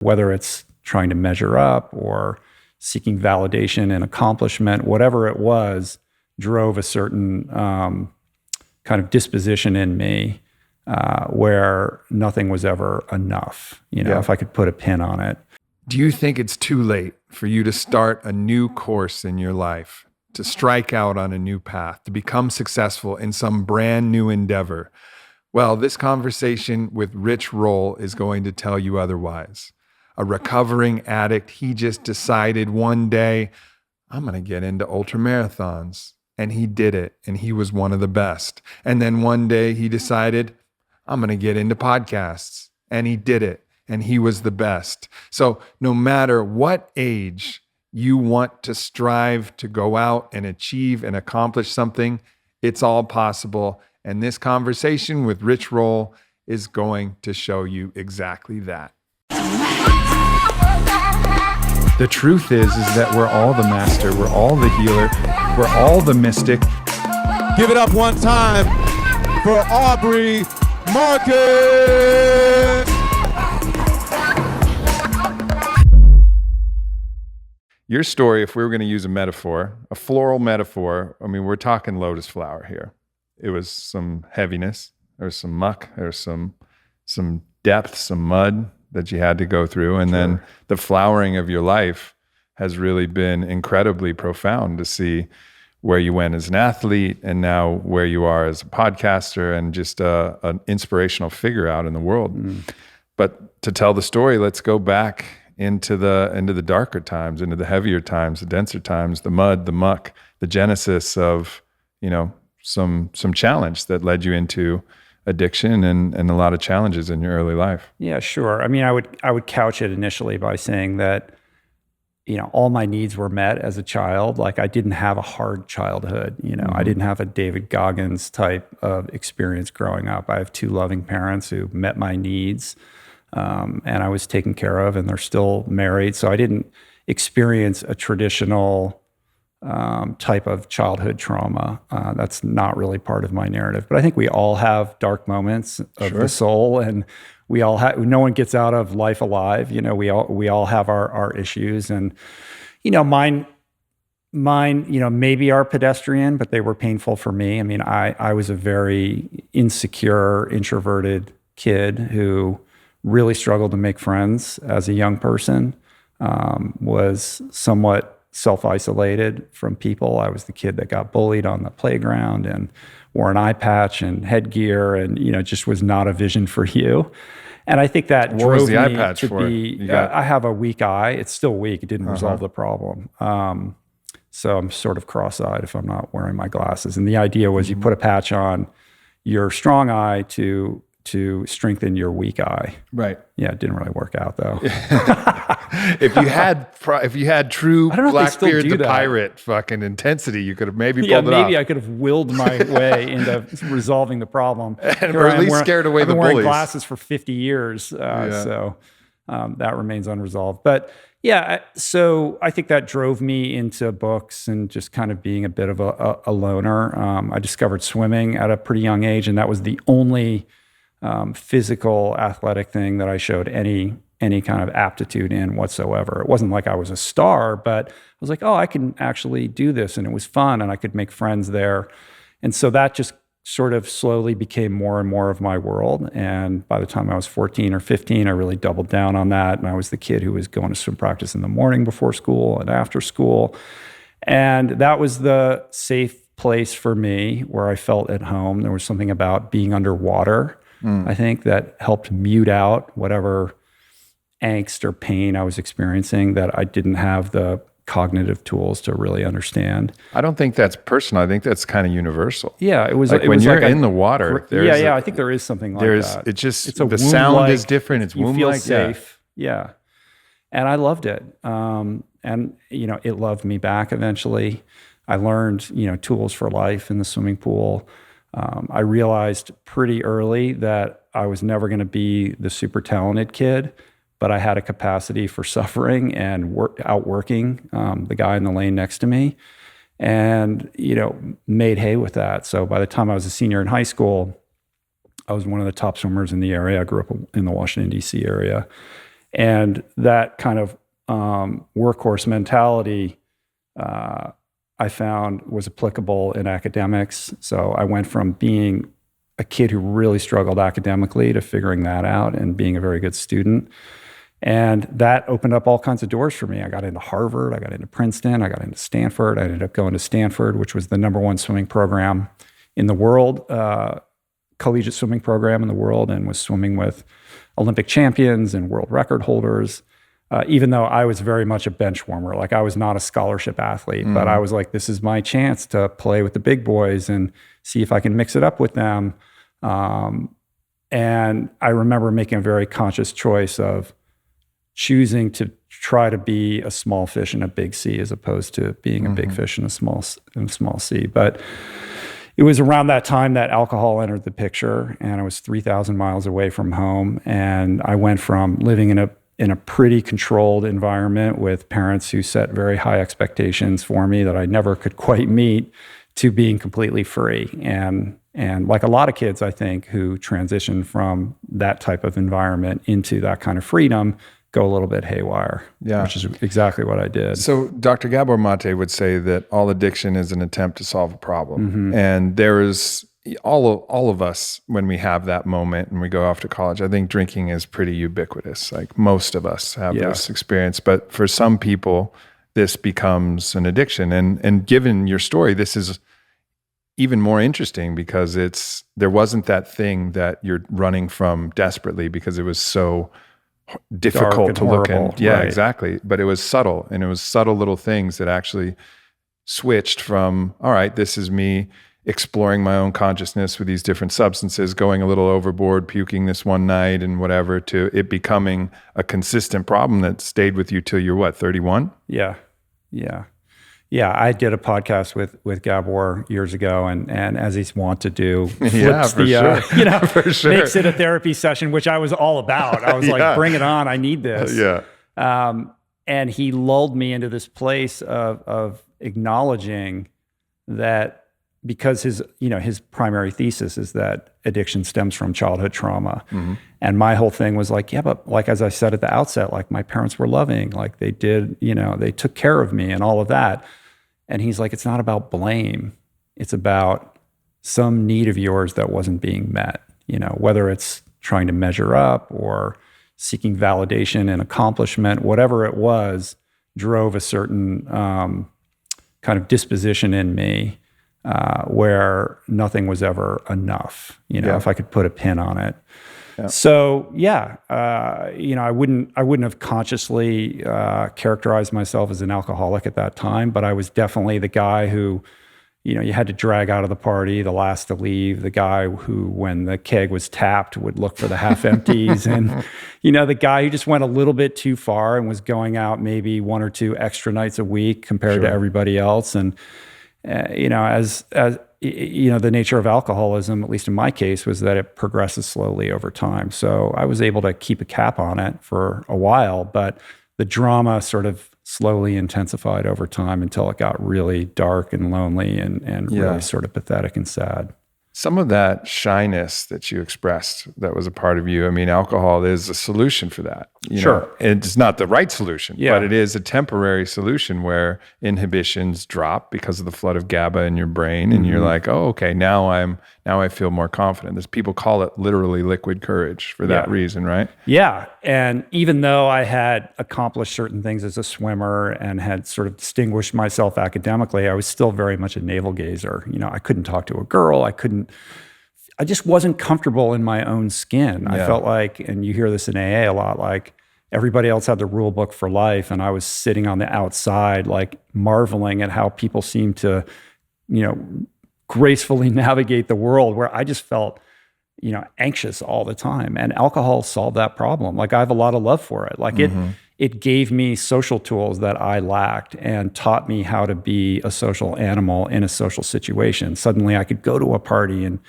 whether it's trying to measure up or seeking validation and accomplishment, whatever it was, drove a certain kind of disposition in me where nothing was ever enough, if I could put a pin on it. Do you think it's too late for you to start a new course in your life, to strike out on a new path, to become successful in some brand new endeavor? Well, this conversation with Rich Roll is going to tell you otherwise. A recovering addict, he just decided one day, I'm going to get into ultramarathons. And he did it, and he was one of the best. And then one day he decided, I'm going to get into podcasts. And he did it, and he was the best. So no matter what age you want to strive to go out and achieve and accomplish something, it's all possible. And this conversation with Rich Roll is going to show you exactly that. The truth is that we're all the master, we're all the healer, we're all the mystic. Give it up one time for Aubrey Marcus! Your story, if we were going to use a metaphor, a floral metaphor, I mean, we're talking lotus flower here. It was some heaviness, there was some muck, there was some depth, some mud that you had to go through. And then the flowering of your life has really been incredibly profound to see where you went as an athlete and now where you are as a podcaster and just an inspirational figure out in the world. But to tell the story, let's go back into the darker times, into the heavier times, the denser times, the mud, the muck, the genesis of, some challenge that led you into addiction and a lot of challenges in your early life. Yeah, sure. I mean, I would couch it initially by saying that, all my needs were met as a child. Like I didn't have a hard childhood. I didn't have a David Goggins type of experience growing up. I have two loving parents who met my needs, and I was taken care of, and they're still married. So I didn't experience a traditional type of childhood trauma. That's not really part of my narrative. But I think we all have dark moments of the soul, and we all have. No one gets out of life alive. We all have our issues, and mine. Maybe are pedestrian, but they were painful for me. I mean, I was a very insecure, introverted kid who really struggled to make friends as a young person. Was somewhat self-isolated from people. I was the kid that got bullied on the playground and wore an eye patch and headgear, and just was not a vision for you. And I think that what was the eye me patch to for? be. I have a weak eye. It's still weak. It didn't resolve the problem. So I'm sort of cross-eyed if I'm not wearing my glasses. And the idea was you put a patch on your strong eye to strengthen your weak eye. Right. Yeah, it didn't really work out though. If you had true Blackbeard the pirate fucking intensity, you could have maybe pulled it off. Maybe I could have willed my way into resolving the problem. Or at least scared away the bullies. I've been wearing glasses for 50 years, so that remains unresolved. But yeah, so I think that drove me into books and just kind of being a bit of a loner. I discovered swimming at a pretty young age, and that was the only physical athletic thing that I showed any kind of aptitude in whatsoever. It wasn't like I was a star, but I was like, oh, I can actually do this, and it was fun, and I could make friends there. And so that just sort of slowly became more and more of my world. And by the time I was 14 or 15, I really doubled down on that. And I was the kid who was going to swim practice in the morning before school and after school. And that was the safe place for me where I felt at home. There was something about being underwater, I think, that helped mute out whatever angst or pain I was experiencing that I didn't have the cognitive tools to really understand. I don't think that's personal. I think that's kind of universal. Yeah, it was like when you're in the water. I think there is something like that. It's the sound is different. It's womb-like. You feel safe. Yeah. And I loved it. And it loved me back eventually. I learned, tools for life in the swimming pool. I realized pretty early that I was never going to be the super talented kid, but I had a capacity for suffering and outworking the guy in the lane next to me, and made hay with that. So by the time I was a senior in high school, I was one of the top swimmers in the area. I grew up in the Washington, D.C. area, And that kind of workhorse mentality I found was applicable in academics. So I went from being a kid who really struggled academically to figuring that out and being a very good student. And that opened up all kinds of doors for me. I got into Harvard, I got into Princeton, I got into Stanford. I ended up going to Stanford, which was the #1 swimming program in the world, collegiate swimming program in the world, and was swimming with Olympic champions and world record holders. Even though I was very much a bench warmer, like I was not a scholarship athlete, but I was like, this is my chance to play with the big boys and see if I can mix it up with them. And I remember making a very conscious choice of choosing to try to be a small fish in a big sea as opposed to being a big fish in a small sea. But it was around that time that alcohol entered the picture, and I was 3,000 miles away from home. And I went from living in a pretty controlled environment with parents who set very high expectations for me that I never could quite meet, to being completely free. And like a lot of kids, I think, who transition from that type of environment into that kind of freedom, go a little bit haywire, which is exactly what I did. So Dr. Gabor Mate would say that all addiction is an attempt to solve a problem. And there is all of us, when we have that moment and we go off to college, I think drinking is pretty ubiquitous. Like most of us have this experience, but for some people, this becomes an addiction. And given your story, this is even more interesting because there wasn't that thing that you're running from desperately because it was so difficult to look at. Yeah, exactly. But it was subtle, and it was subtle little things that actually switched from, all right, this is me exploring my own consciousness with these different substances, going a little overboard, puking this one night and whatever, to it becoming a consistent problem that stayed with you till you're what, 31? Yeah. I did a podcast with Gabor years ago, and as he's wont to do, flips For sure. makes it a therapy session, which I was all about. I was like, bring it on, I need this. And he lulled me into this place of acknowledging that, because his primary thesis is that addiction stems from childhood trauma. And my whole thing was like, yeah, but like, as I said at the outset, like my parents were loving, like they did, they took care of me and all of that. And he's like, it's not about blame. It's about some need of yours that wasn't being met, whether it's trying to measure up or seeking validation and accomplishment, whatever it was, drove a certain kind of disposition in me where nothing was ever enough, if I could put a pin on it. So I wouldn't have consciously characterized myself as an alcoholic at that time, but I was definitely the guy who, you had to drag out of the party, the last to leave, the guy who, when the keg was tapped, would look for the half empties, and the guy who just went a little bit too far and was going out maybe 1 or 2 extra nights a week compared to everybody else. And as the nature of alcoholism, at least in my case, was that it progresses slowly over time. So I was able to keep a cap on it for a while, but the drama sort of slowly intensified over time until it got really dark and lonely and really sort of pathetic and sad. Some of that shyness that you expressed that was a part of you, I mean, alcohol is a solution for that. Sure. It's not the right solution, but it is a temporary solution where inhibitions drop because of the flood of GABA in your brain. And you're like, oh, okay, now I feel more confident. There's people call it literally liquid courage for that reason, right? Yeah. And even though I had accomplished certain things as a swimmer and had sort of distinguished myself academically, I was still very much a navel gazer. I couldn't talk to a girl. I just wasn't comfortable in my own skin. I felt like, and you hear this in AA a lot, like everybody else had the rule book for life, and I was sitting on the outside, like marveling at how people seem to, gracefully navigate the world, where I just felt, anxious all the time. And alcohol solved that problem. Like I have a lot of love for it. Like it gave me social tools that I lacked and taught me how to be a social animal in a social situation. Suddenly I could go to a party and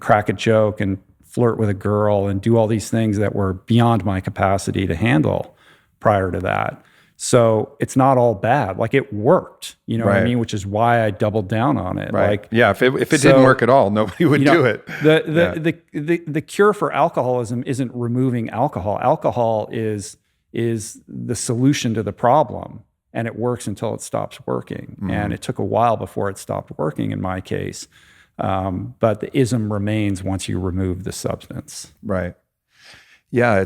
crack a joke and flirt with a girl and do all these things that were beyond my capacity to handle prior to that. So it's not all bad. Like it worked, what I mean? Which is why I doubled down on it. Right. If it didn't work at all, nobody would do it. The cure for alcoholism isn't removing alcohol. Alcohol is is the solution to the problem, and it works until it stops working. And it took a while before it stopped working in my case. But the ism remains once you remove the substance. Right. Yeah,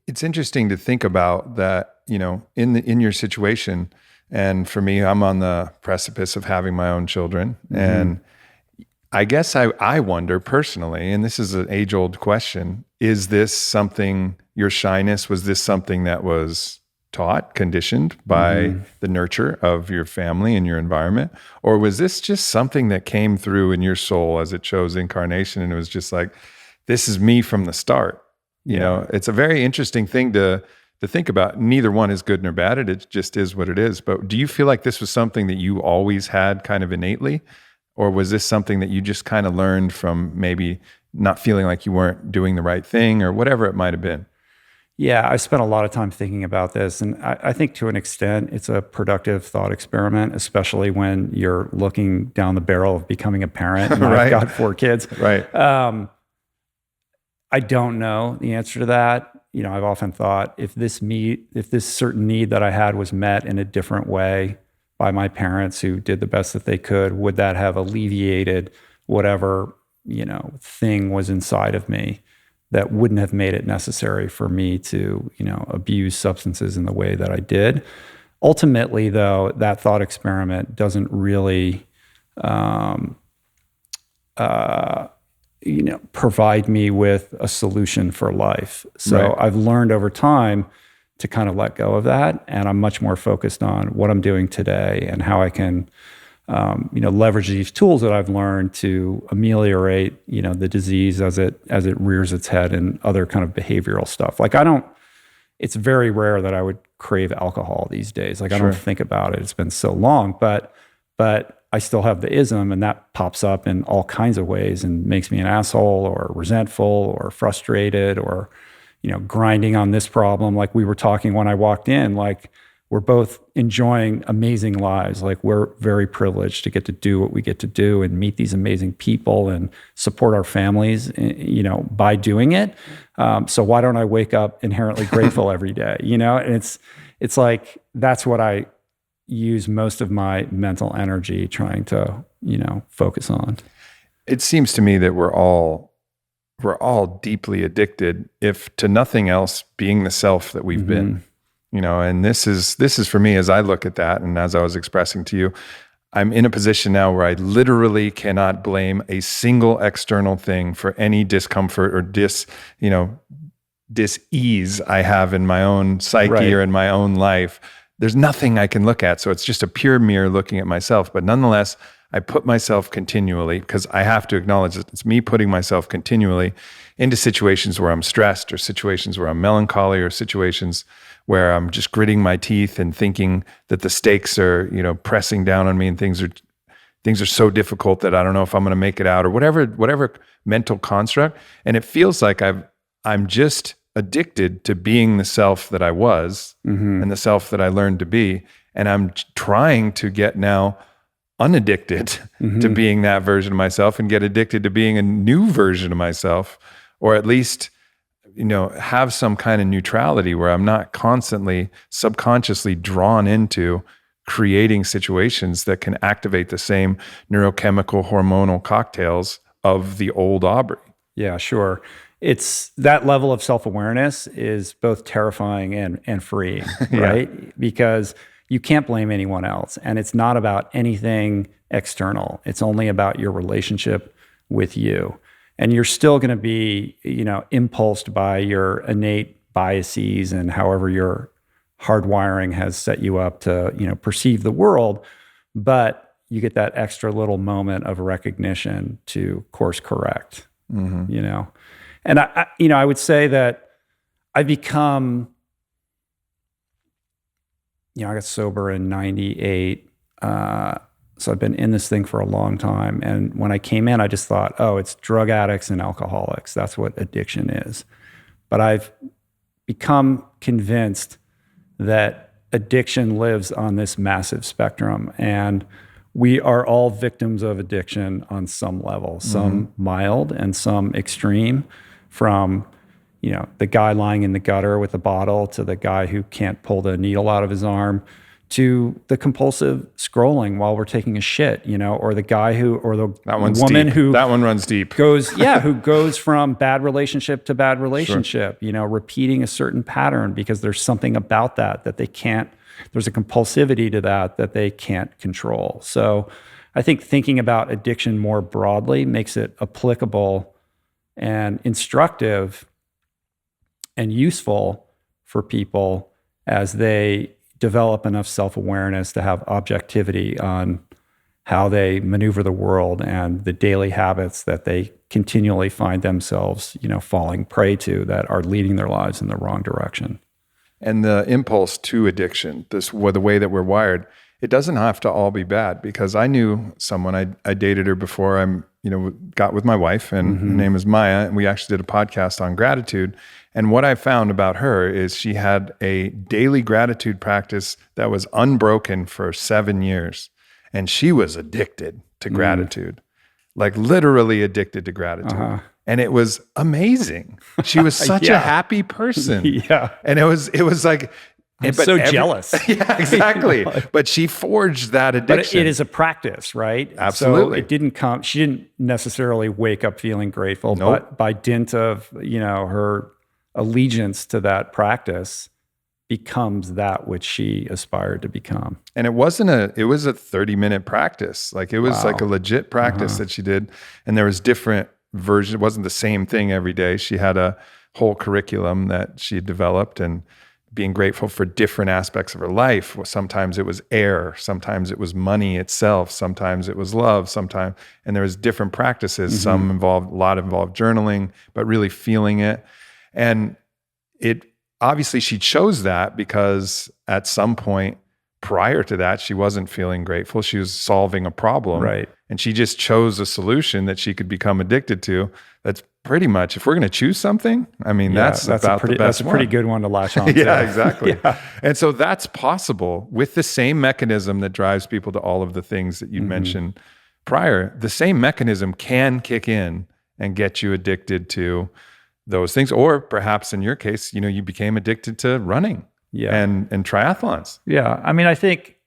it's interesting to think about that, in your situation. And for me, I'm on the precipice of having my own children. And I guess I wonder personally, and this is an age-old question, is this something, your shyness, was this something that was taught, conditioned by the nurture of your family and your environment? Or was this just something that came through in your soul as it chose incarnation, and it was just like, this is me from the start? It's a very interesting thing to think about. Neither one is good nor bad. It just is what it is. But do you feel like this was something that you always had kind of innately? Or was this something that you just kind of learned from maybe not feeling like you weren't doing the right thing, or whatever it might have been? Yeah, I spent a lot of time thinking about this. And I think to an extent, it's a productive thought experiment, especially when you're looking down the barrel of becoming a parent. And Right. I've got 4 kids. Right. I don't know the answer to that. I've often thought, if this certain need that I had was met in a different way by my parents who did the best that they could, would that have alleviated whatever, thing was inside of me that wouldn't have made it necessary for me to, abuse substances in the way that I did? Ultimately, though, that thought experiment doesn't really, provide me with a solution for life. So Right. I've learned over time to kind of let go of that. And I'm much more focused on what I'm doing today and how I can, leverage these tools that I've learned to ameliorate, the disease as it rears its head, and other kind of behavioral stuff. Like it's very rare that I would crave alcohol these days. Like I Sure. don't think about it. It's been so long, but I still have the ism, and that pops up in all kinds of ways and makes me an asshole or resentful or frustrated or, grinding on this problem. Like we were talking when I walked in, like we're both enjoying amazing lives. Like we're very privileged to get to do what we get to do and meet these amazing people and support our families, by doing it. So why don't I wake up inherently grateful every day, And it's like, that's what I use most of my mental energy trying to, focus on. It seems to me that we're all deeply addicted, if to nothing else, being the self that we've been. And this is for me, as I look at that, and as I was expressing to you, I'm in a position now where I literally cannot blame a single external thing for any discomfort or dis-ease I have in my own psyche Right. or in my own life. There's nothing I can look at. So it's just a pure mirror looking at myself. But nonetheless, I put myself continually, because I have to acknowledge that it's me putting myself continually into situations where I'm stressed, or situations where I'm melancholy, or situations where I'm just gritting my teeth and thinking that the stakes are, pressing down on me, and things are so difficult that I don't know if I'm going to make it out, or whatever mental construct. And it feels like I'm just addicted to being the self that I was and the self that I learned to be. And I'm trying to get now unaddicted to being that version of myself, and get addicted to being a new version of myself, or at least, have some kind of neutrality where I'm not constantly subconsciously drawn into creating situations that can activate the same neurochemical hormonal cocktails of the old Aubrey. Yeah, sure. It's that level of self-awareness is both terrifying and freeing, right? Because you can't blame anyone else, and it's not about anything external. It's only about your relationship with you. And you're still going to be, impulsed by your innate biases and however your hardwiring has set you up to, perceive the world. But you get that extra little moment of recognition to course correct, And I would say that I've become, I got sober in 98. So I've been in this thing for a long time. And when I came in, I just thought, oh, it's drug addicts and alcoholics. That's what addiction is. But I've become convinced that addiction lives on this massive spectrum. And we are all victims of addiction on some level, some mild and some extreme, from, the guy lying in the gutter with the bottle, to the guy who can't pull the needle out of his arm, to the compulsive scrolling while we're taking a shit, or the guy or the woman who that one runs deep who goes from bad relationship to bad relationship, repeating a certain pattern because there's something about that they can't, there's a compulsivity to that they can't control. So I think thinking about addiction more broadly makes it applicable and instructive and useful for people as they develop enough self-awareness to have objectivity on how they maneuver the world and the daily habits that they continually find themselves, falling prey to, that are leading their lives in the wrong direction. And the impulse to addiction, the way that we're wired, it doesn't have to all be bad, because I knew someone, I dated her before I got with my wife, and her name is Maya, and we actually did a podcast on gratitude. And what I found about her is she had a daily gratitude practice that was unbroken for 7 years. And she was addicted to gratitude, like literally addicted to gratitude. And it was amazing. She was such a happy person. And it was like, I'm so jealous. Yeah, exactly. But she forged that addiction. But it is a practice, right? Absolutely. So it didn't come, she didn't necessarily wake up feeling grateful, but by dint of, her allegiance to that practice becomes that which she aspired to become. And it was a 30-minute practice. Like it was like a legit practice that she did. And there was different versions. It wasn't the same thing every day. She had a whole curriculum that she had developed, and being grateful for different aspects of her life. Sometimes it was air, sometimes it was money itself, sometimes it was love, and there was different practices. A lot involved journaling, but really feeling it. And obviously she chose that because at some point prior to that, she wasn't feeling grateful. She was solving a problem. Right. And she just chose a solution that she could become addicted to. That's pretty much, if we're going to choose something, that's about the best That's a pretty good one to latch on to. Yeah, exactly. And so that's possible with the same mechanism that drives people to all of the things that you mentioned prior. The same mechanism can kick in and get you addicted to those things. Or perhaps in your case, you became addicted to running and triathlons. Yeah. I think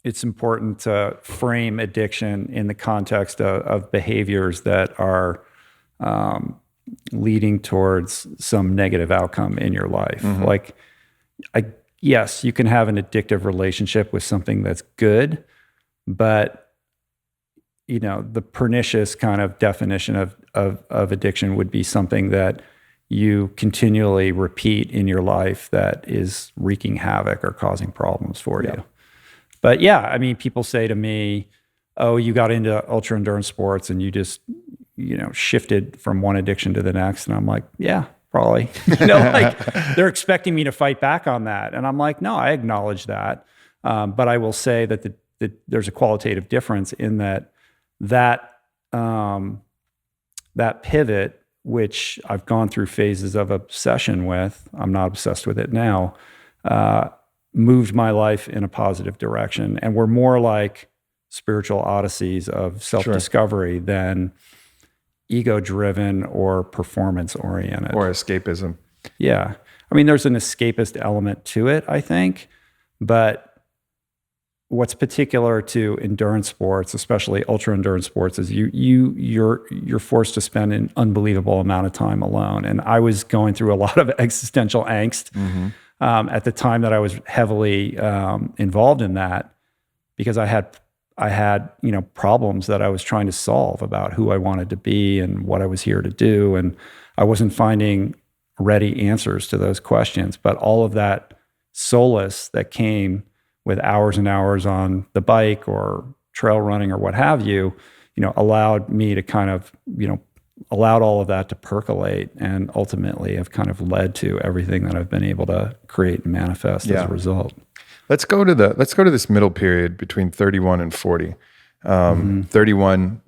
it's important to frame addiction in the context of behaviors that are leading towards some negative outcome in your life. Like, yes, you can have an addictive relationship with something that's good, but the pernicious kind of definition of addiction would be something that you continually repeat in your life that is wreaking havoc or causing problems for you. But people say to me, oh, you got into ultra endurance sports and you just, shifted from one addiction to the next. And I'm like, yeah, probably. They're expecting me to fight back on that. And I'm like, no, I acknowledge that. But I will say that there's a qualitative difference in that pivot, which I've gone through phases of obsession with, I'm not obsessed with it now, moved my life in a positive direction. And were more like spiritual odysseys of self-discovery than ego-driven or performance-oriented. Or escapism. Yeah. There's an escapist element to it, I think. But what's particular to endurance sports, especially ultra-endurance sports, is you're forced to spend an unbelievable amount of time alone. And I was going through a lot of existential angst at the time that I was heavily involved in that, because I had problems that I was trying to solve about who I wanted to be and what I was here to do. And I wasn't finding ready answers to those questions. But all of that solace that came with hours and hours on the bike or trail running or what have you, allowed me to kind of, allowed all of that to percolate, and ultimately have kind of led to everything that I've been able to create and manifest as a result. Let's go to this middle period between 31 and 40. 31,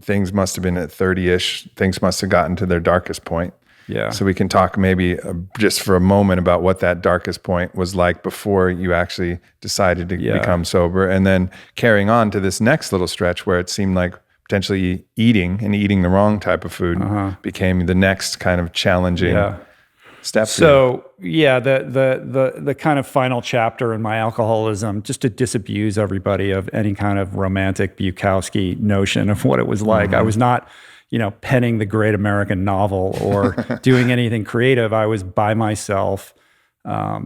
things must have been at 30-ish. Things must have gotten to their darkest point. Yeah. So we can talk maybe just for a moment about what that darkest point was like before you actually decided to become sober, and then carrying on to this next little stretch where it seemed like, potentially eating the wrong type of food became the next kind of challenging step. So the kind of final chapter in my alcoholism, just to disabuse everybody of any kind of romantic Bukowski notion of what it was like. I was not, penning the great American novel or doing anything creative. I was by myself,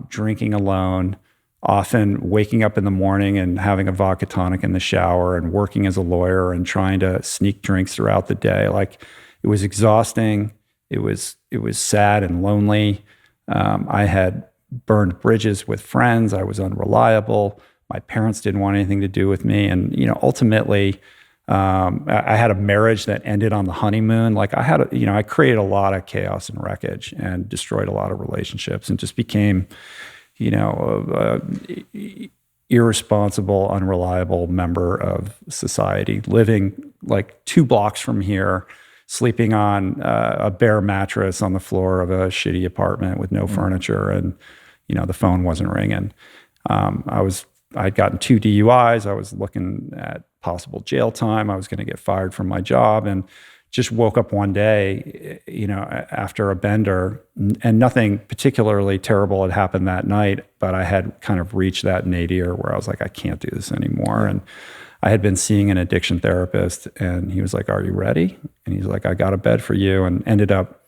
drinking alone, often waking up in the morning and having a vodka tonic in the shower and working as a lawyer and trying to sneak drinks throughout the day. Like, it was exhausting. It was sad and lonely. I had burned bridges with friends. I was unreliable. My parents didn't want anything to do with me. And, ultimately, I had a marriage that ended on the honeymoon. Like, I created a lot of chaos and wreckage and destroyed a lot of relationships and just became, irresponsible, unreliable member of society, living like 2 blocks from here, sleeping on a bare mattress on the floor of a shitty apartment with no furniture, and the phone wasn't ringing. I'd gotten 2 DUIs. I was looking at possible jail time. I was going to get fired from my job, and just woke up one day, after a bender, and nothing particularly terrible had happened that night, but I had kind of reached that nadir where I was like, I can't do this anymore. And I had been seeing an addiction therapist, and he was like, "Are you ready?" And he's like, "I got a bed for you," and ended up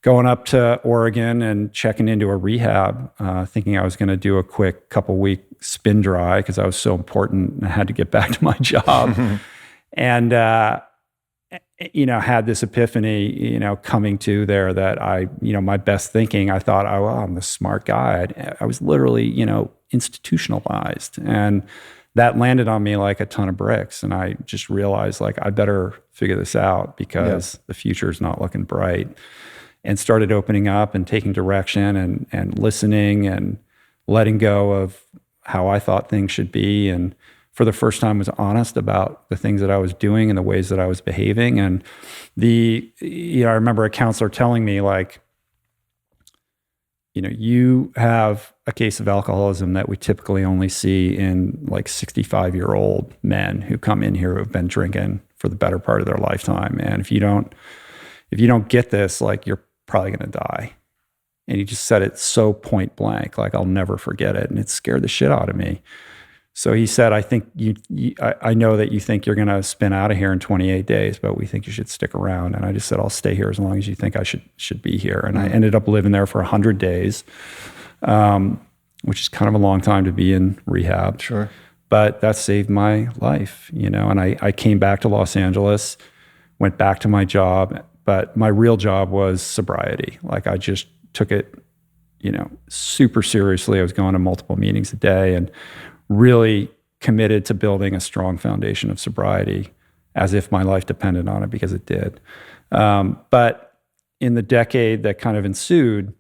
going up to Oregon and checking into a rehab, thinking I was going to do a quick couple-week spin dry because I was so important and I had to get back to my job. And, had this epiphany, coming to there that my best thinking, I thought, I'm the smart guy. I was literally, institutionalized. And that landed on me like a ton of bricks. And I just realized, like, I better figure this out because the future is not looking bright. And started opening up and taking direction and listening and letting go of how I thought things should be. And for the first time was honest about the things that I was doing and the ways that I was behaving. And I remember a counselor telling me, like, you have a case of alcoholism that we typically only see in like 65-year-old men who come in here who have been drinking for the better part of their lifetime. And if you don't get this, like, you're probably going to die. And he just said it so point blank, like, I'll never forget it. And it scared the shit out of me. So he said, I think I know that you think you're going to spin out of here in 28 days, but we think you should stick around. And I just said, I'll stay here as long as you think I should be here. And I ended up living there for 100 days, which is kind of a long time to be in rehab. Sure. But that saved my life, and I came back to Los Angeles, went back to my job, but my real job was sobriety. Like, I just took it, super seriously. I was going to multiple meetings a day and really committed to building a strong foundation of sobriety as if my life depended on it, because it did. But in the decade that kind of ensued,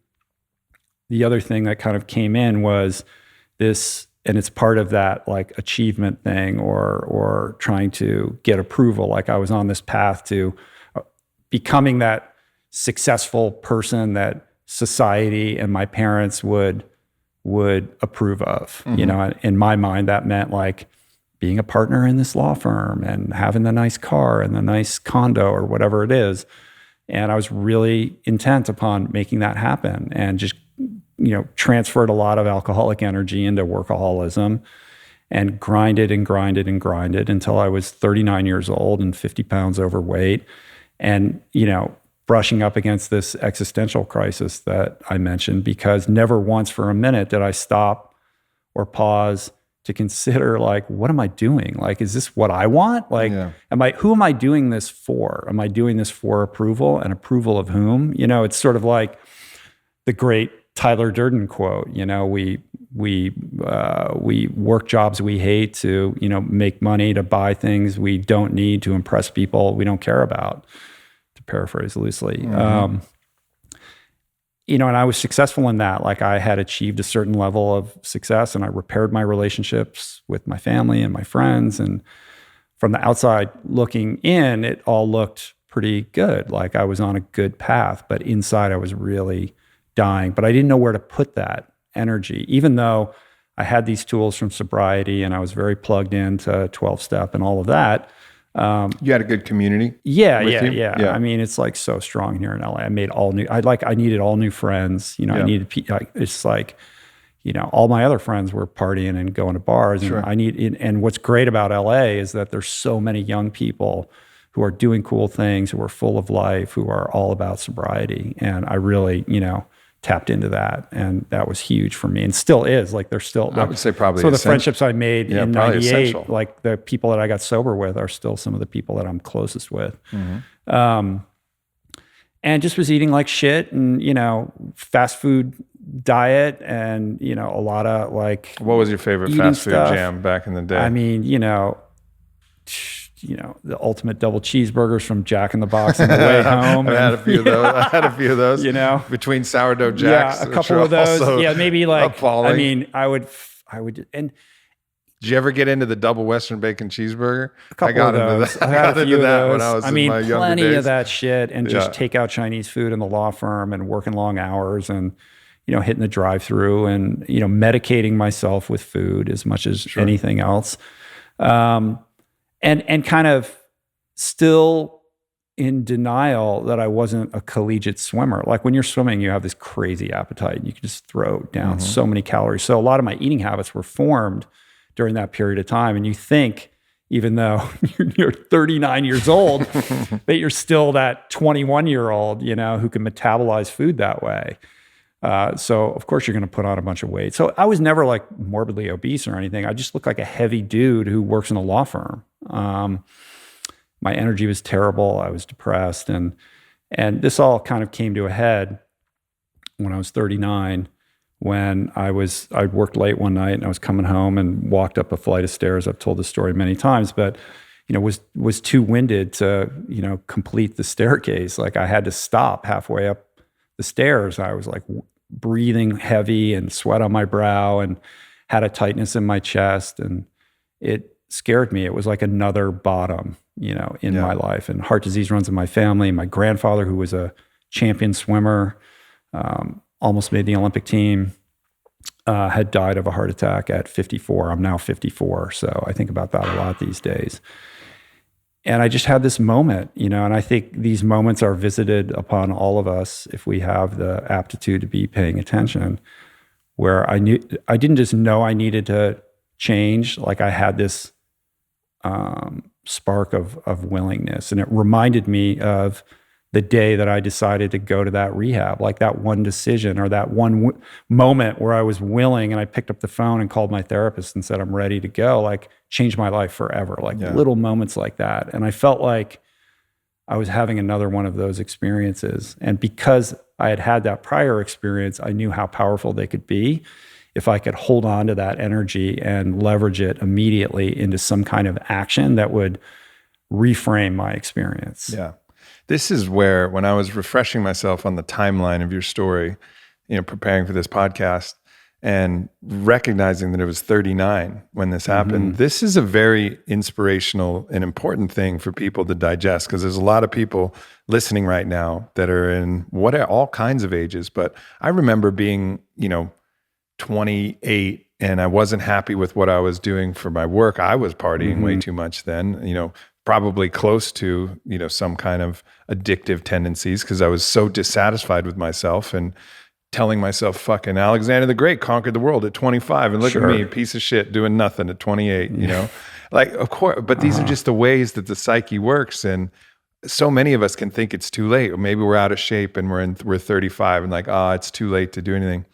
the other thing that kind of came in was this, and it's part of that like achievement thing or trying to get approval. Like, I was on this path to becoming that successful person that society and my parents would approve of. In my mind, that meant like being a partner in this law firm and having the nice car and the nice condo or whatever it is. And I was really intent upon making that happen, and just, transferred a lot of alcoholic energy into workaholism and grinded until I was 39 years old and 50 pounds overweight. And, brushing up against this existential crisis that I mentioned, because never once for a minute did I stop or pause to consider, like, what am I doing? Like, is this what I want? Like, who am I doing this for? Am I doing this for approval, and approval of whom? It's sort of like the great Tyler Durden quote, we work jobs we hate to, make money, to buy things we don't need, to impress people we don't care about, to paraphrase loosely. And I was successful in that. Like, I had achieved a certain level of success, and I repaired my relationships with my family and my friends. And from the outside looking in, it all looked pretty good. Like, I was on a good path, but inside I was really dying. But I didn't know where to put that energy, even though I had these tools from sobriety and I was very plugged into 12-step and all of that. You had a good community. Yeah. Yeah. I mean, it's like so strong here in LA. I needed all new friends. I needed, it's like, all my other friends were partying and going to bars. Sure. And what's great about LA is that there's so many young people who are doing cool things, who are full of life, who are all about sobriety. And I really, tapped into that. And that was huge for me and still is. Like there's still, I would say probably so the friendships I made in 98, essential. like the people that I got sober with are still some of the people that I'm closest with. And just was eating like shit and, fast food diet and, a lot of like. What was your favorite fast food jam back in the day? I mean, the ultimate double cheeseburgers from Jack in the Box on the way home. I had a few of those. Between sourdough jacks. Yeah, a couple of those. Yeah, maybe like, appalling. I mean, I would, and did you ever get into the double Western bacon cheeseburger? a couple of those. I got into that when I was in my younger plenty days. of that shit and just take out Chinese food in the law firm and working long hours and, hitting the drive-through and, medicating myself with food as much as anything else. And kind of still in denial that I wasn't a collegiate swimmer. Like when you're swimming, you have this crazy appetite and you can just throw down so many calories. So a lot of my eating habits were formed during that period of time. And you think, even though you're 39 years old, that you're still that 21-year-old, who can metabolize food that way. So of course you're going to put on a bunch of weight. So I was never like morbidly obese or anything. I just looked like a heavy dude who works in a law firm. My energy was terrible. I was depressed. And this all kind of came to a head when I was 39, when I worked late one night and I was coming home and walked up a flight of stairs. I've told this story many times, but was too winded to, complete the staircase. Like I had to stop halfway up the stairs. I was like breathing heavy and sweat on my brow and had a tightness in my chest. And it scared me. It was like another bottom, in my life. And heart disease runs in my family. My grandfather, who was a champion swimmer, almost made the Olympic team, had died of a heart attack at 54. I'm now 54. So I think about that a lot these days. And I just had this moment, and I think these moments are visited upon all of us if we have the aptitude to be paying attention, where I didn't just know I needed to change. Like I had this spark of willingness. And it reminded me of the day that I decided to go to that rehab, like that one decision or that one moment where I was willing and I picked up the phone and called my therapist and said, I'm ready to go, like changed my life forever, little moments like that. And I felt like I was having another one of those experiences. And because I had had that prior experience, I knew how powerful they could be if I could hold on to that energy and leverage it immediately into some kind of action that would reframe my experience. Yeah. This is where, when I was refreshing myself on the timeline of your story, preparing for this podcast and recognizing that it was 39 when this happened, this is a very inspirational and important thing for people to digest, because there's a lot of people listening right now that are in all kinds of ages. But I remember being, 28 and I wasn't happy with what I was doing for my work. I was partying way too much then, probably close to, some kind of addictive tendencies, because I was so dissatisfied with myself and telling myself, fucking Alexander the Great conquered the world at 25. And look at me, piece of shit, doing nothing at 28, Like, of course, but these are just the ways that the psyche works. And so many of us can think it's too late. Or maybe we're out of shape and we're 35 and like, it's too late to do anything.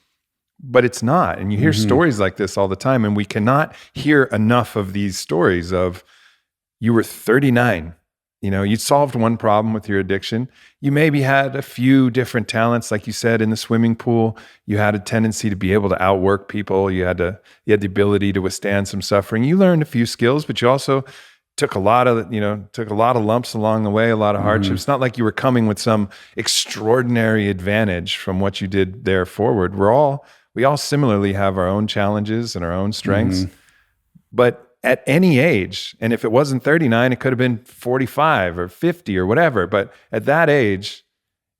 But it's not. And you hear stories like this all the time. And we cannot hear enough of these stories of, you were 39, you solved one problem with your addiction. You maybe had a few different talents. Like you said, in the swimming pool, you had a tendency to be able to outwork people. You had the ability to withstand some suffering. You learned a few skills, but you also took a lot of lumps along the way, a lot of hardships. It's not like you were coming with some extraordinary advantage from what you did there forward. We all similarly have our own challenges and our own strengths, but at any age, and if it wasn't 39, it could have been 45 or 50 or whatever. But at that age,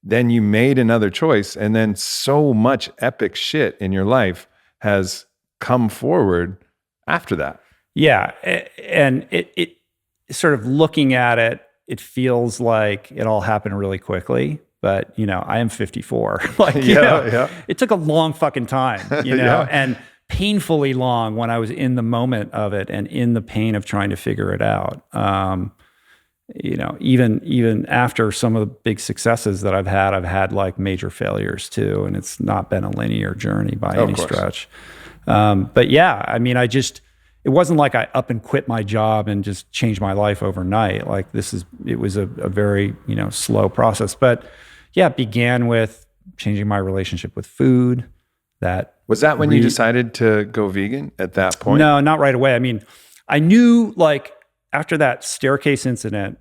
then you made another choice, and then so much epic shit in your life has come forward after that. Yeah, and sort of looking at it, it feels like it all happened really quickly. But, I am 54. It took a long fucking time, and painfully long when I was in the moment of it and in the pain of trying to figure it out. Even after some of the big successes that I've had like major failures too. And it's not been a linear journey by any stretch. But yeah, I mean, it wasn't like I up and quit my job and just changed my life overnight. Like it was a very, slow process. But yeah, it began with changing my relationship with food. Was that when you decided to go vegan at that point? No, not right away. I mean, I knew like after that staircase incident,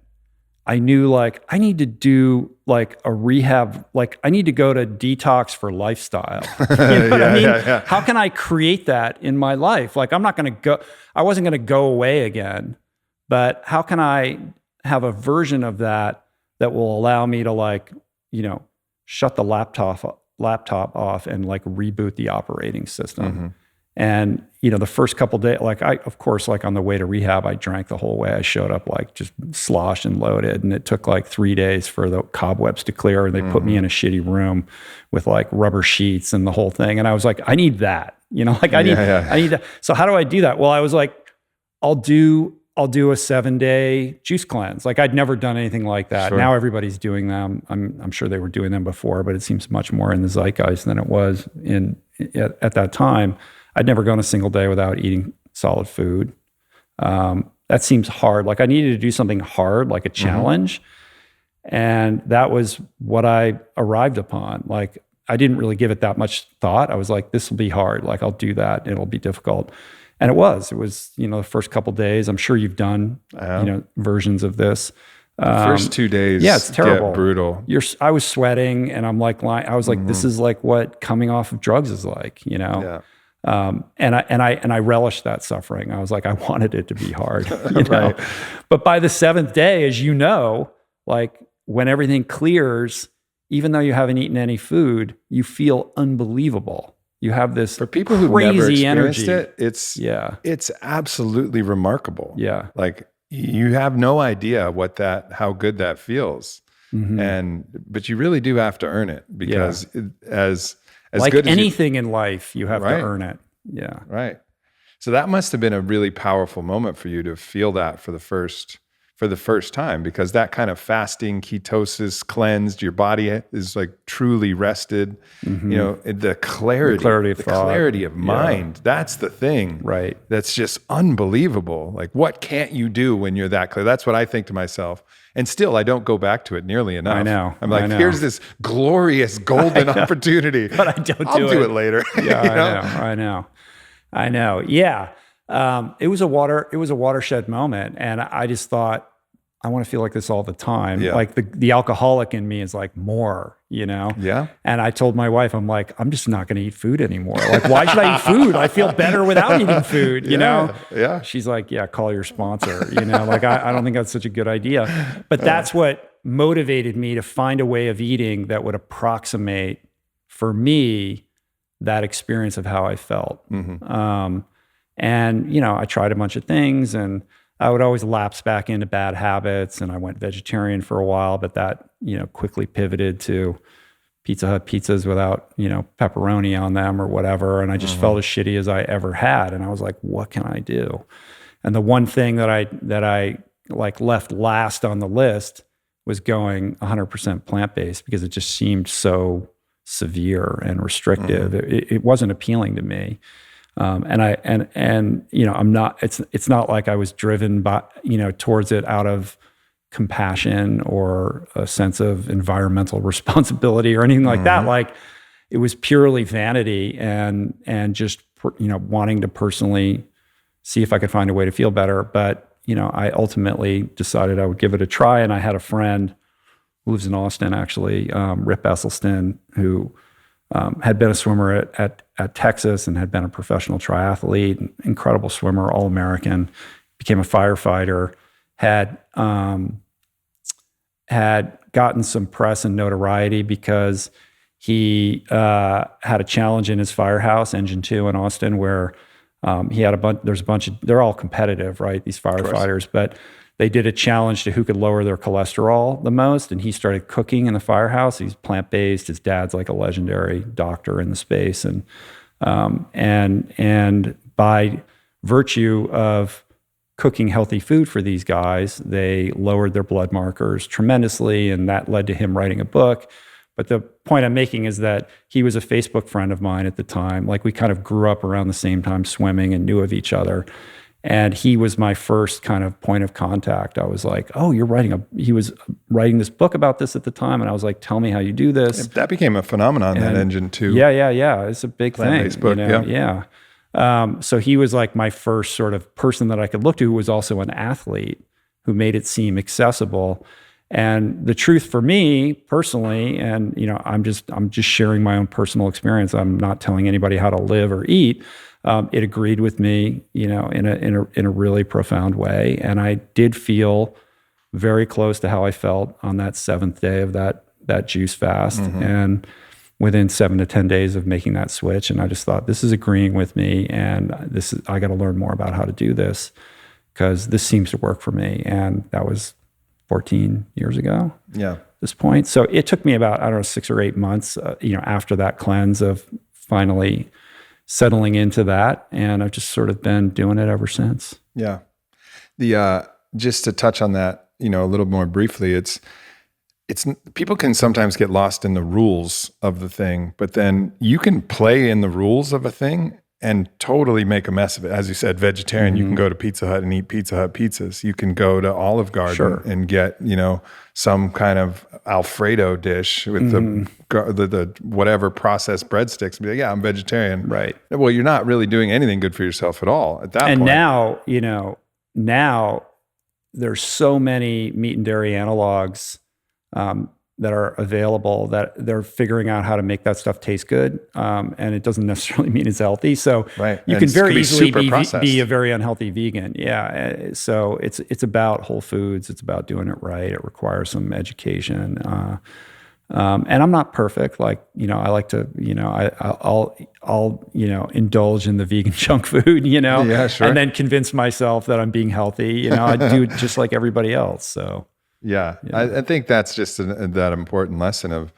I knew like I need to do like a rehab, like I need to go to Detox for lifestyle. You know what I mean? Yeah. How can I create that in my life? Like I wasn't going to go away again, but how can I have a version of that will allow me to like, shut the laptop off and like reboot the operating system. Mm-hmm. And, the first couple of days, like of course, like on the way to rehab, I drank the whole way. I showed up like just sloshed and loaded. And it took like 3 days for the cobwebs to clear. And they put me in a shitty room with like rubber sheets and the whole thing. And I was like, I need that, I need that. So how do I do that? Well, I was like, I'll do a 7-day juice cleanse. Like I'd never done anything like that. Sure. Now everybody's doing them. I'm sure they were doing them before, but it seems much more in the zeitgeist than it was at that time. I'd never gone a single day without eating solid food. That seems hard. Like I needed to do something hard, like a challenge. And that was what I arrived upon. Like I didn't really give it that much thought. I was like, this will be hard. Like I'll do that. It'll be difficult. And it was, the first couple of days. I'm sure you've done, versions of this. The first 2 days, it's terrible, get brutal. I was sweating, and I'm like lying. I was like, this is like what coming off of drugs is like, Yeah. And I relished that suffering. I was like, I wanted it to be hard, Right. But by the 7th day, as you know, like when everything clears, even though you haven't eaten any food, you feel unbelievable. You have this for people who've never experienced it. It's absolutely remarkable. Yeah, like you have no idea how good that feels, but you really do have to earn it because as like good as anything in life, you have to earn it. Yeah, right. So that must have been a really powerful moment for you to feel that for the first time, because that kind of fasting, ketosis, cleansed, your body is like truly rested. The clarity of mind. That's the thing. Right. That's just unbelievable. Like what can't you do when you're that clear? That's what I think to myself. And still, I don't go back to it nearly enough. I know. I'm like, here's this glorious golden opportunity. But I'll do it later. Yeah, I know. Yeah. It was a watershed moment. And I just thought, I want to feel like this all the time. Yeah. Like the alcoholic in me is like more, Yeah. And I told my wife, I'm like, I'm just not going to eat food anymore. Like, why should I eat food? I feel better without eating food, you know? Yeah. She's like, yeah, call your sponsor, like, I don't think that's such a good idea. But that's what motivated me to find a way of eating that would approximate for me that experience of how I felt. Mm-hmm. And, I tried a bunch of things, and I would always lapse back into bad habits, and I went vegetarian for a while, but that, quickly pivoted to Pizza Hut pizzas without, pepperoni on them or whatever. And I just felt as shitty as I ever had. And I was like, what can I do? And the one thing that I like left last on the list was going 100% plant-based, because it just seemed so severe and restrictive. It wasn't appealing to me. I'm not, it's not like I was driven by, towards it out of compassion or a sense of environmental responsibility or anything like that. Like it was purely vanity and just, wanting to personally see if I could find a way to feel better. But, I ultimately decided I would give it a try. And I had a friend who lives in Austin, actually, Rip Esselstyn, who had been a swimmer at Texas and had been a professional triathlete, incredible swimmer, All-American, became a firefighter, had gotten some press and notoriety because he had a challenge in his firehouse, Engine 2 in Austin, where he had there's a bunch of, they're all competitive, right? These firefighters, but they did a challenge to who could lower their cholesterol the most. And he started cooking in the firehouse. He's plant-based. His dad's like a legendary doctor in the space. And by virtue of cooking healthy food for these guys, they lowered their blood markers tremendously. And that led to him writing a book. But the point I'm making is that he was a Facebook friend of mine at the time. Like we kind of grew up around the same time swimming and knew of each other. And he was my first kind of point of contact. I was like, oh, he was writing this book about this at the time. And I was like, tell me how you do this. That became a phenomenon, that engine too. Yeah. It's a big thing. Facebook, yeah. So he was like my first sort of person that I could look to who was also an athlete who made it seem accessible. And the truth for me personally, and I'm just sharing my own personal experience. I'm not telling anybody how to live or eat. It agreed with me, in a really profound way. And I did feel very close to how I felt on that 7th day of that juice fast. Mm-hmm. And within 7 to 10 days of making that switch, and I just thought, this is agreeing with me, and I got to learn more about how to do this because this seems to work for me. And that was 14 years ago. Yeah. At this point. So it took me about, 6 or 8 months, after that cleanse of finally settling into that. And I've just sort of been doing it ever since. Yeah. Just to touch on that, a little more briefly, it's people can sometimes get lost in the rules of the thing, but then you can play in the rules of a thing and totally make a mess of it. As you said, vegetarian, you can go to Pizza Hut and eat Pizza Hut pizzas. You can go to Olive Garden and get, some kind of Alfredo dish with the whatever processed breadsticks and be like, yeah, I'm vegetarian. Right. Well, you're not really doing anything good for yourself at all at that point. And now there's so many meat and dairy analogs that are available that they're figuring out how to make that stuff taste good. And it doesn't necessarily mean it's healthy. So you can very easily be a very unhealthy vegan. Yeah. So it's about whole foods. It's about doing it right. It requires some education. And I'm not perfect. Like, I like to, I'll indulge in the vegan junk food, Yeah, sure. and then convince myself that I'm being healthy. I do it just like everybody else. So. Yeah. I think that's just that important lesson of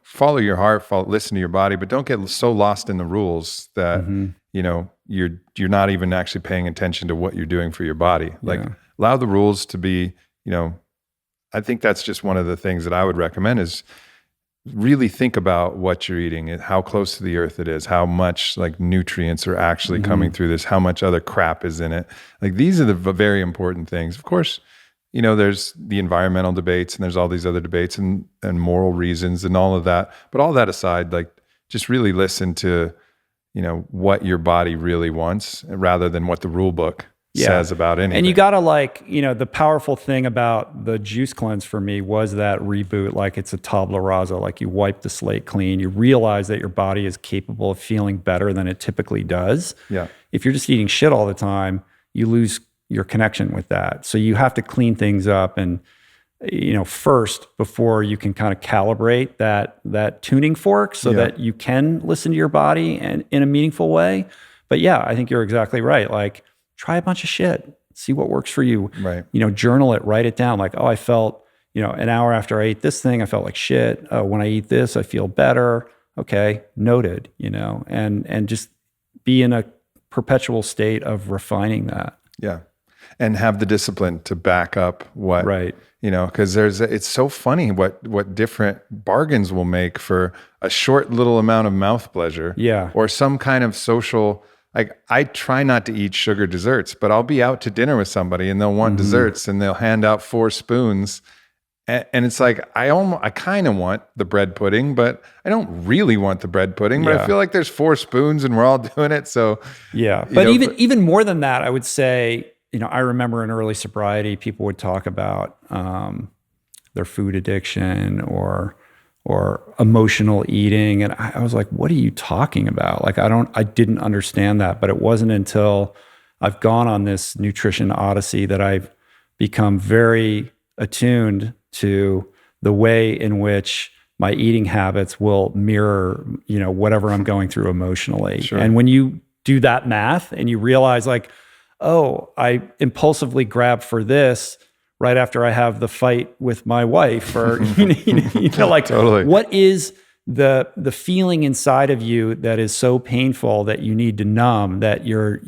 follow your heart, listen to your body, but don't get so lost in the rules that, you're not even actually paying attention to what you're doing for your body. Like allow the rules to be, I think that's just one of the things that I would recommend is really think about what you're eating, how close to the earth it is, how much like nutrients are actually coming through this, how much other crap is in it. Like these are the very important things. Of course, there's the environmental debates and there's all these other debates and moral reasons and all of that. But all that aside, like just really listen to, what your body really wants rather than what the rule book says about anything. And you got to the powerful thing about the juice cleanse for me was that reboot, like it's a tabula rasa, like you wipe the slate clean, you realize that your body is capable of feeling better than it typically does. Yeah. If you're just eating shit all the time, you lose your connection with that. So you have to clean things up and, first before you can kind of calibrate that tuning fork so that you can listen to your body and in a meaningful way. But yeah, I think you're exactly right. Like, try a bunch of shit, see what works for you. Right. Journal it, write it down. Like, I felt, an hour after I ate this thing, I felt like shit. When I eat this, I feel better. Okay, noted, and just be in a perpetual state of refining that. Yeah. And have the discipline to back up what, because it's so funny what different bargains will make for a short little amount of mouth pleasure. Yeah. Or some kind of social. Like I try not to eat sugar desserts, but I'll be out to dinner with somebody and they'll want desserts and they'll hand out 4 spoons. And it's like, I kind of want the bread pudding, but I don't really want the bread pudding, but I feel like there's 4 spoons and we're all doing it. So but even more than that, I would say, I remember in early sobriety, people would talk about their food addiction or emotional eating. And I was like, what are you talking about? Like, I didn't understand that, but it wasn't until I've gone on this nutrition odyssey that I've become very attuned to the way in which my eating habits will mirror, whatever I'm going through emotionally. Sure. And when you do that math and you realize like, oh, I impulsively grab for this right after I have the fight with my wife, or like Totally. what is the feeling inside of you that is so painful that you need to numb, that you're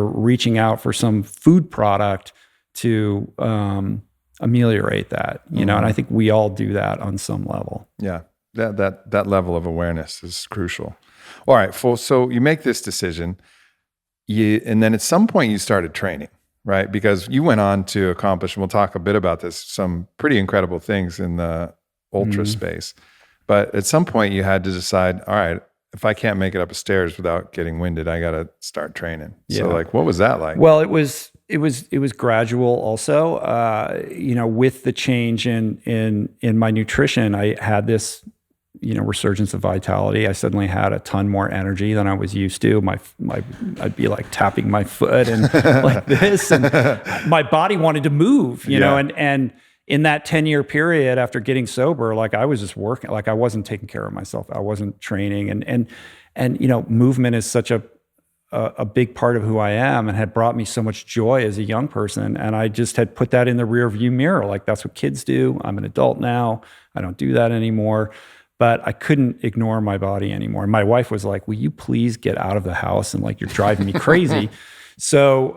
reaching out for some food product to ameliorate that, and I think we all do that on some level. Yeah, that level of awareness is crucial. All right, so you make this decision, and then at some point you started training, right? Because you went on to accomplish, and we'll talk a bit about this, some pretty incredible things in the ultra space. But at some point you had to decide, all right, if I can't make it up the stairs without getting winded, I got to start training. Yeah. So like, what was that like? Well, it was gradual also. With the change in my nutrition, I had this, resurgence of vitality. I suddenly had a ton more energy than I was used to. I'd be like tapping my foot and like this, and my body wanted to move, and in that 10-year period after getting sober, like I was just working, like I wasn't taking care of myself. I wasn't training, and movement is such a big part of who I am, and had brought me so much joy as a young person. And I just had put that in the rear view mirror. Like, that's what kids do. I'm an adult now. I don't do that anymore. But I couldn't ignore my body anymore. My wife was like, will you please get out of the house? And like, you're driving me crazy. So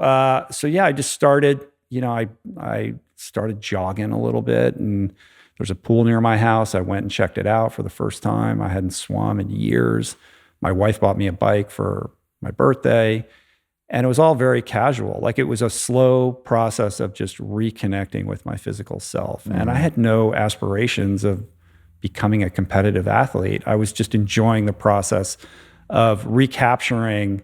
yeah, I just started, I started jogging a little bit, and there's a pool near my house. I went and checked it out for the first time. I hadn't swum in years. My wife bought me a bike for my birthday, and it was all very casual. Like, it was a slow process of just reconnecting with my physical self. And I had no aspirations of becoming a competitive athlete. I was just enjoying the process of recapturing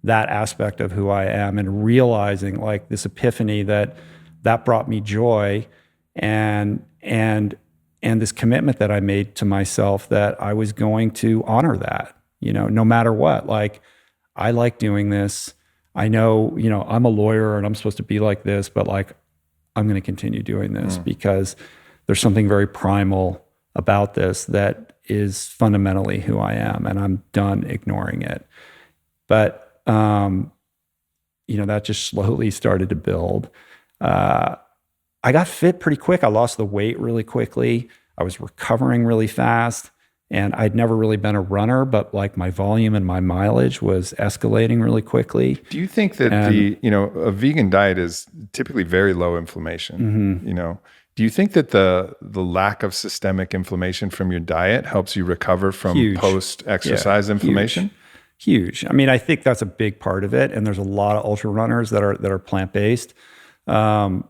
that aspect of who I am, and realizing like this epiphany that brought me joy, and this commitment that I made to myself that I was going to honor that, no matter what. Like, I like doing this. I know, I'm a lawyer and I'm supposed to be like this, but like, I'm going to continue doing this because there's something very primal about this that is fundamentally who I am, and I'm done ignoring it. But, that just slowly started to build. I got fit pretty quick. I lost the weight really quickly. I was recovering really fast, and I'd never really been a runner, but like my volume and my mileage was escalating really quickly. Do you think that a vegan diet is typically very low inflammation? Do you think that the lack of systemic inflammation from your diet helps you recover from post-exercise inflammation? Huge. I mean, I think that's a big part of it. And there's a lot of ultra runners that are plant-based. I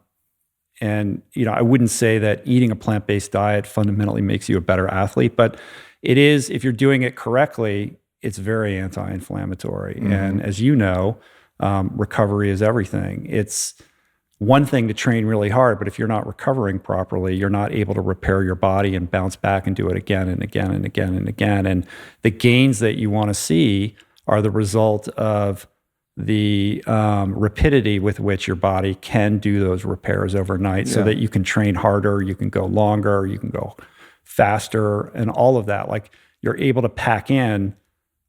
wouldn't say that eating a plant-based diet fundamentally makes you a better athlete, but it is, if you're doing it correctly, it's very anti-inflammatory. And as you know, recovery is everything. It's one thing to train really hard, but if you're not recovering properly, you're not able to repair your body and bounce back and do it again and again and again and again. And the gains that you want to see are the result of the rapidity with which your body can do those repairs overnight, so that you can train harder, you can go longer, you can go faster, and all of that. Like, you're able to pack in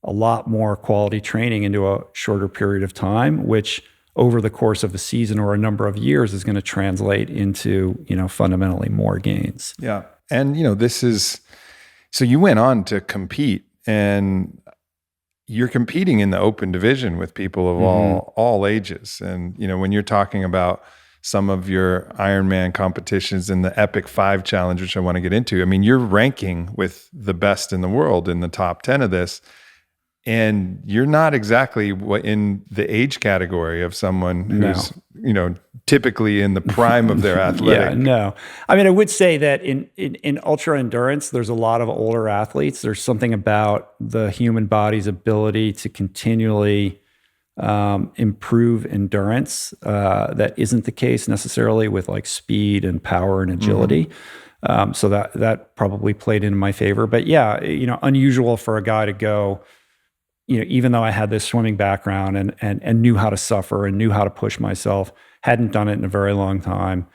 a lot more quality training into a shorter period of time, which over the course of a season or a number of years is going to translate into, fundamentally more gains. Yeah. And, so you went on to compete, and you're competing in the open division with people of all ages. And, when you're talking about some of your Ironman competitions and the Epic 5 Challenge, which I want to get into, I mean, you're ranking with the best in the world in the top 10 of this. And you're not exactly in the age category of someone who's, typically in the prime of their athletic. Yeah, no. I mean, I would say that in ultra endurance, there's a lot of older athletes. There's something about the human body's ability to continually improve endurance that isn't the case necessarily with like speed and power and agility. So that probably played in my favor. But yeah, unusual for a guy to go, even though I had this swimming background and knew how to suffer and knew how to push myself, hadn't done it in a very long time.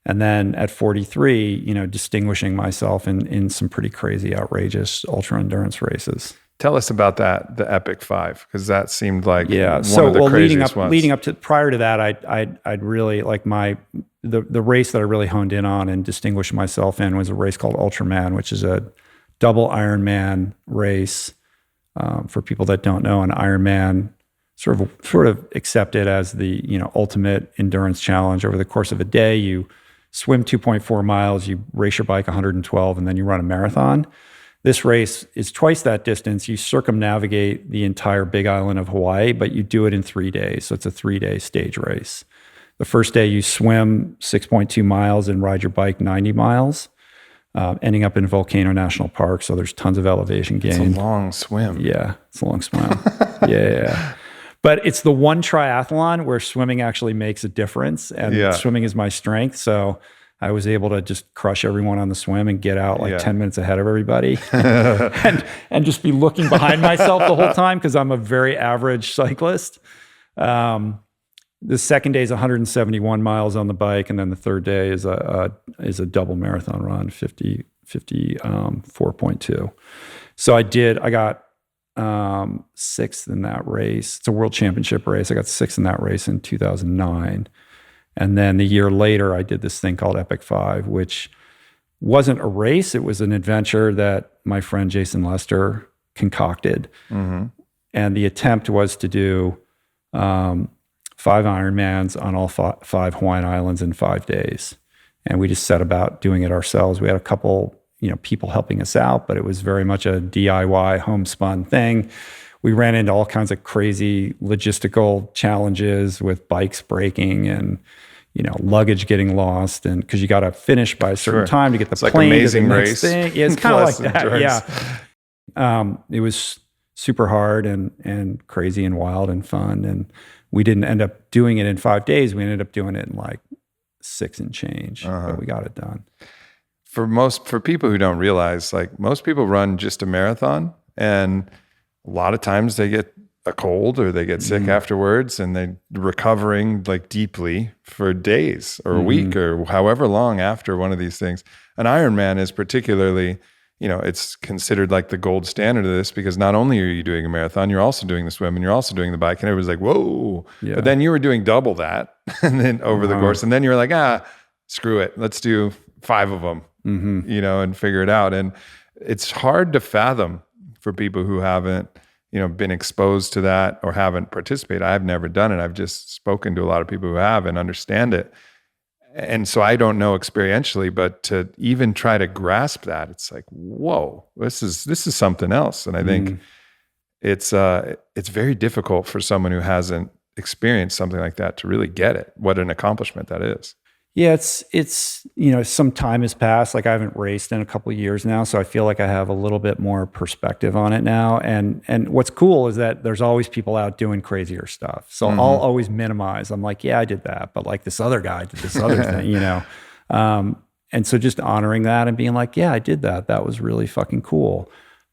And then at 43, distinguishing myself in some pretty crazy, outrageous ultra endurance races. Tell us about that, the Epic 5, because that seemed like one of the craziest ones. Leading up to prior to that, I'd really like the race that I really honed in on and distinguished myself in was a race called Ultraman, which is a double Ironman race. For people that don't know, an Ironman sort of accepted as the ultimate endurance challenge. Over the course of a day, you swim 2.4 miles, you race your bike 112, and then you run a marathon. This race is twice that distance. You circumnavigate the entire big island of Hawaii, but you do it in 3 days. So it's a 3-day stage race. The first day you swim 6.2 miles and ride your bike 90 miles, ending up in Volcano National Park. So there's tons of elevation gain. It's a long swim. Yeah, it's a long swim. Yeah. But it's the one triathlon where swimming actually makes a difference, and swimming is my strength. So I was able to just crush everyone on the swim and get out 10 minutes ahead of everybody and just be looking behind myself the whole time because I'm a very average cyclist. The second day is 171 miles on the bike, and then the third day is a double marathon run, 54.2. So I got sixth in that race. It's a world championship race. I got sixth in that race in 2009. And then the year later, I did this thing called Epic 5, which wasn't a race. It was an adventure that my friend Jason Lester concocted. Mm-hmm. And the attempt was to do 5 Ironmans on all 5 Hawaiian Islands in 5 days. And we just set about doing it ourselves. We had a couple, people helping us out, but it was very much a DIY homespun thing. We ran into all kinds of crazy logistical challenges with bikes breaking and, luggage getting lost. And because you got to finish by a certain time to get the plane like Amazing to the Race. next thing. Yeah, it's kind of like that. Endurance. Yeah. It was super hard and crazy and wild and fun. And we didn't end up doing it in 5 days. We ended up doing it in like 6 and change, but we got it done. For people who don't realize, like most people run just a marathon, and a lot of times they get a cold or they get sick afterwards, and they're recovering like deeply for days or a week or however long after one of these things. An Ironman is particularly, it's considered like the gold standard of this, because not only are you doing a marathon, you're also doing the swim and you're also doing the bike, and everyone's like, whoa. Yeah. But then you were doing double that and then over the course, and then you're like, screw it. Let's do 5 of them, and figure it out. And it's hard to fathom for people who haven't, been exposed to that or haven't participated. I've never done it. I've just spoken to a lot of people who have and understand it. And so I don't know experientially, but to even try to grasp that, it's like, whoa, this is something else. And I think it's very difficult for someone who hasn't experienced something like that to really get it, what an accomplishment that is. Yeah, it's some time has passed. Like I haven't raced in a couple of years now, so I feel like I have a little bit more perspective on it now. And what's cool is that there's always people out doing crazier stuff. So I'll always minimize. I'm like, yeah, I did that, but like this other guy did this other thing, And so just honoring that and being like, yeah, I did that. That was really fucking cool.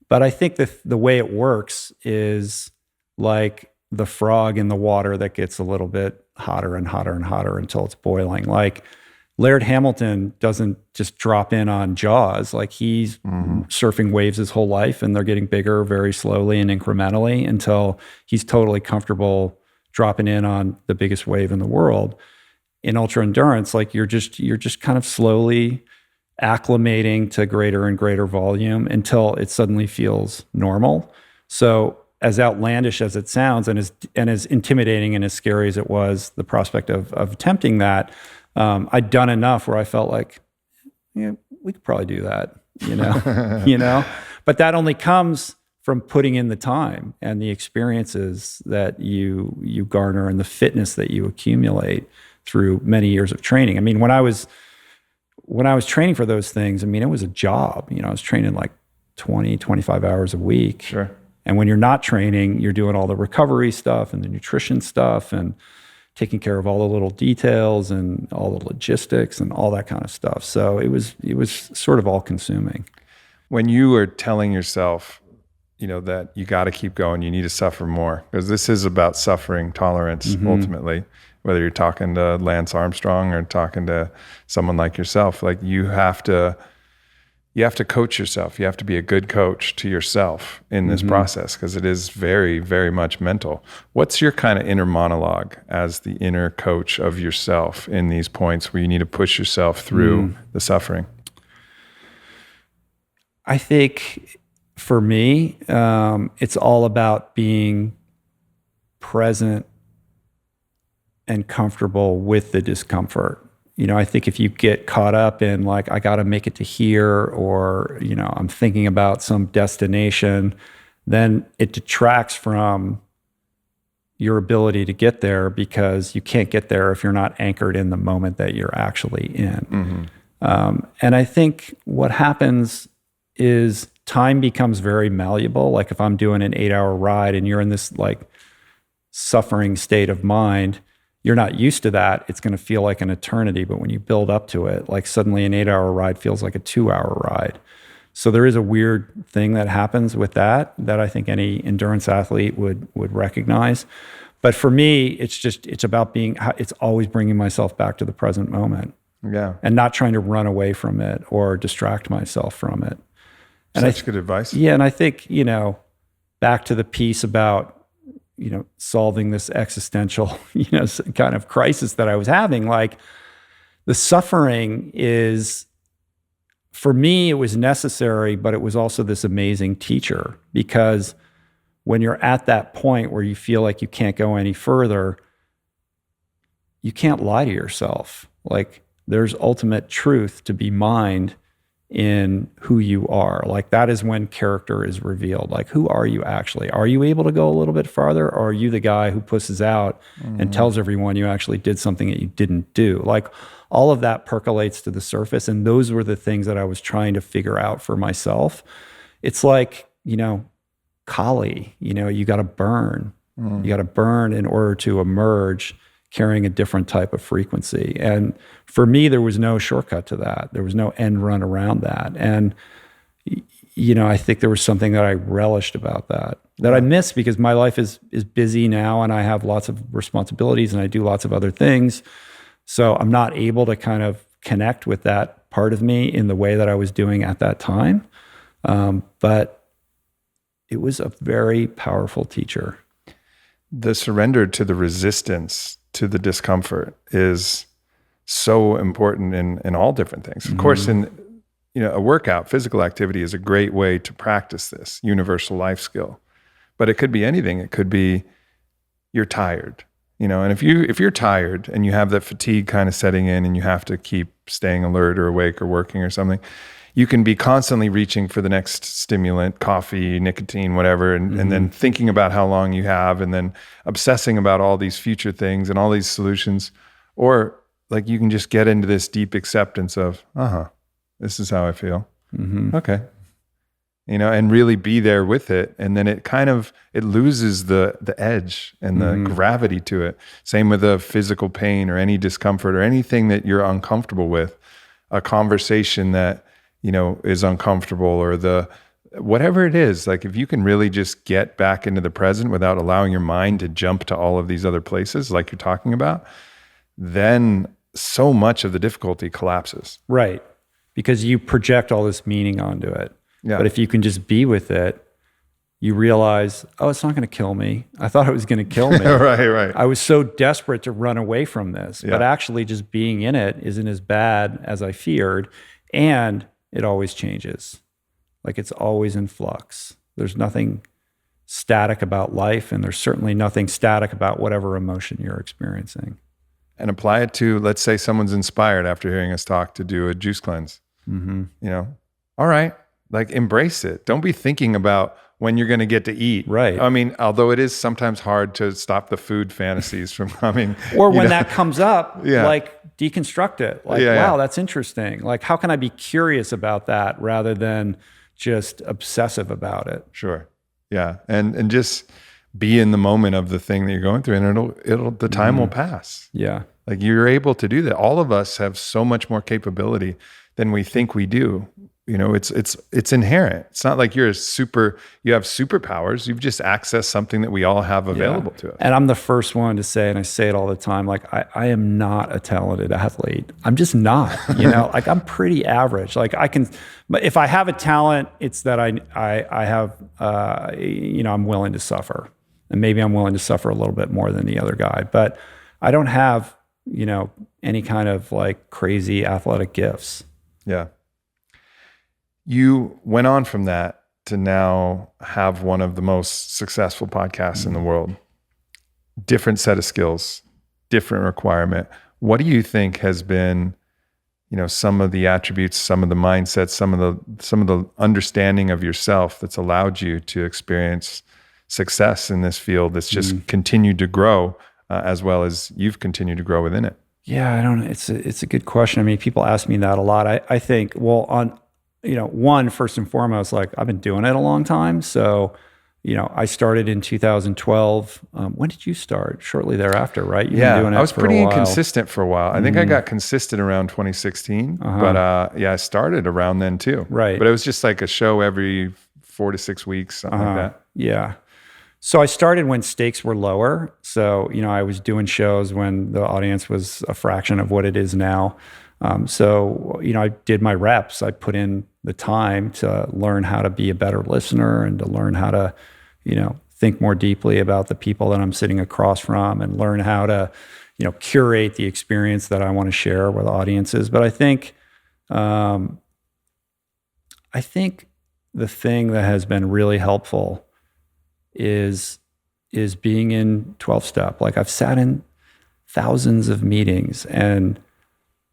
But I think the way it works is like the frog in the water that gets a little bit hotter and hotter and hotter until it's boiling. Like Laird Hamilton doesn't just drop in on Jaws. Like he's surfing waves his whole life, and they're getting bigger very slowly and incrementally until he's totally comfortable dropping in on the biggest wave in the world. In ultra endurance, like you're just kind of slowly acclimating to greater and greater volume until it suddenly feels normal. So as outlandish as it sounds, and as intimidating and as scary as it was, the prospect of attempting that, I'd done enough where I felt like, yeah, we could probably do that, But that only comes from putting in the time and the experiences that you garner and the fitness that you accumulate through many years of training. I mean, when I was training for those things, I mean, it was a job. I was training like 20, 25 hours a week. Sure. And when you're not training, you're doing all the recovery stuff and the nutrition stuff and taking care of all the little details and all the logistics and all that kind of stuff. So it was sort of all consuming. When you were telling yourself, that you got to keep going, you need to suffer more, because this is about suffering tolerance ultimately, whether you're talking to Lance Armstrong or talking to someone like yourself, like you have to you have to coach yourself. You have to be a good coach to yourself in this process, because it is very, very much mental. What's your kind of inner monologue as the inner coach of yourself in these points where you need to push yourself through the suffering? I think for me, it's all about being present and comfortable with the discomfort. I think if you get caught up in like, I got to make it to here, or, I'm thinking about some destination, then it detracts from your ability to get there, because you can't get there if you're not anchored in the moment that you're actually in. And I think what happens is time becomes very malleable. Like if I'm doing an 8-hour ride and you're in this like suffering state of mind, you're not used to that. It's going to feel like an eternity. But when you build up to it, like suddenly an 8-hour ride feels like a 2-hour ride. So there is a weird thing that happens with that I think any endurance athlete would recognize. But for me, it's about it's always bringing myself back to the present moment. Yeah. And not trying to run away from it or distract myself from it. And Such good advice. Yeah. And I think, back to the piece about, solving this existential, kind of crisis that I was having, like the suffering is, for me, it was necessary, but it was also this amazing teacher, because when you're at that point where you feel like you can't go any further, you can't lie to yourself. Like there's ultimate truth to be mined in who you are. Like that is when character is revealed. Like, who are you actually? Are you able to go a little bit farther, or are you the guy who pusses out and tells everyone you actually did something that you didn't do? Like all of that percolates to the surface. And those were the things that I was trying to figure out for myself. It's like, Kali, you got to burn. You got to burn in order to emerge carrying a different type of frequency. And for me, there was no shortcut to that. There was no end run around that. And, I think there was something that I relished about that I miss, because my life is busy now and I have lots of responsibilities and I do lots of other things. So I'm not able to kind of connect with that part of me in the way that I was doing at that time. But it was a very powerful teacher. The surrender to the resistance to the discomfort is so important in all different things. Of course, in a workout, physical activity is a great way to practice this universal life skill. But it could be anything. It could be you're tired, and if you're tired and you have that fatigue kind of setting in and you have to keep staying alert or awake or working or something, you can be constantly reaching for the next stimulant, coffee, nicotine, whatever, and then thinking about how long you have, and then obsessing about all these future things and all these solutions. Or like you can just get into this deep acceptance of, this is how I feel. Okay. And really be there with it. And then it loses the edge and the gravity to it. Same with the physical pain or any discomfort or anything that you're uncomfortable with, a conversation that, is uncomfortable, or whatever it is. Like if you can really just get back into the present without allowing your mind to jump to all of these other places like you're talking about, then so much of the difficulty collapses. Right. Because you project all this meaning onto it. Yeah. But if you can just be with it, you realize, it's not going to kill me. I thought it was going to kill me. Right. I was so desperate to run away from this, Yeah. but actually just being in it isn't as bad as I feared. And it always changes. Like it's always in flux. There's nothing static about life, and there's certainly nothing static about whatever emotion you're experiencing. And apply it to, let's say someone's inspired after hearing us talk to do a juice cleanse. All right, like embrace it. Don't be thinking about when you're going to get to eat. Right. I mean, although it is sometimes hard to stop the food fantasies from coming. Or when that comes up, Yeah. like deconstruct it. Like, wow, that's interesting. Like, how can I be curious about that rather than just obsessive about it? Sure. Yeah. And just be in the moment of the thing that you're going through, and the time will pass. Yeah. Like you're able to do that. All of us have so much more capability than we think we do. it's inherent. It's not like you have superpowers. You've just accessed something that we all have available to us. And I'm the first one to say, and I say it all the time, like I am not a talented athlete. I'm just not, like I'm pretty average. Like but if I have a talent, it's that I have, I'm willing to suffer, and maybe I'm willing to suffer a little bit more than the other guy, but I don't have, any kind of like crazy athletic gifts. Yeah. You went on from that to now have one of the most successful podcasts in the world. Different set of skills, different requirement. What do you think has been, some of the attributes, some of the mindsets, some of the understanding of yourself that's allowed you to experience success in this field that's just continued to grow, as well as you've continued to grow within it? Yeah, I don't know. It's a good question. I mean, people ask me that a lot. I think, well, one, first and foremost, like I've been doing it a long time. So, I started in 2012. When did you start? Shortly thereafter, right? You've been doing it I was for pretty a while. inconsistent for a while. I think I got consistent around 2016, but I started around then too. Right. But it was just like a show every 4 to 6 weeks, something like that. Yeah. So I started when stakes were lower. So, I was doing shows when the audience was a fraction of what it is now. I did my reps. I put in the time to learn how to be a better listener and to learn how to, think more deeply about the people that I'm sitting across from, and learn how to, curate the experience that I want to share with audiences. But I think the thing that has been really helpful is being in 12-step. Like I've sat in thousands of meetings and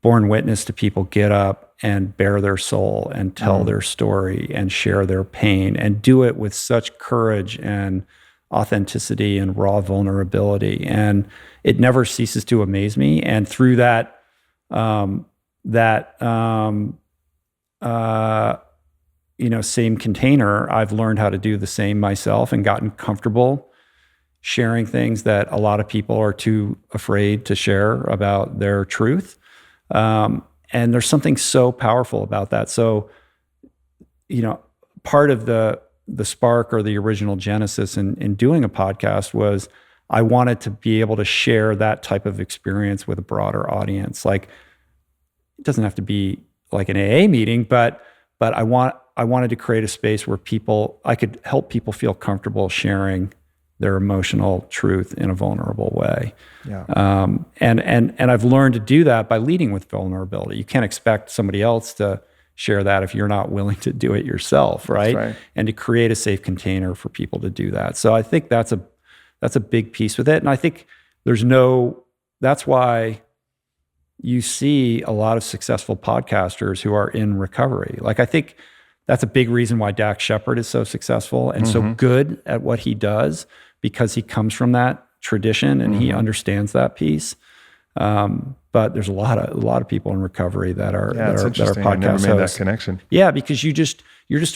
borne witness to people get up and bare their soul and tell their story and share their pain, and do it with such courage and authenticity and raw vulnerability. And it never ceases to amaze me. And through that same container, I've learned how to do the same myself and gotten comfortable sharing things that a lot of people are too afraid to share about their truth. And there's something so powerful about that. So, part of the spark or the original genesis in doing a podcast was I wanted to be able to share that type of experience with a broader audience. Like, it doesn't have to be like an AA meeting, but I wanted to create a space where I could help people feel comfortable sharing their emotional truth in a vulnerable way. Yeah. And I've learned to do that by leading with vulnerability. You can't expect somebody else to share that if you're not willing to do it yourself, right? That's right. And to create a safe container for people to do that. So I think that's a big piece with it. And I think that's why you see a lot of successful podcasters who are in recovery. Like, I think that's a big reason why Dax Shepard is so successful and so good at what he does, because he comes from that tradition and he understands that piece. But there's a lot of people in recovery that are podcast I never made hosts. that connection. Yeah, because you're just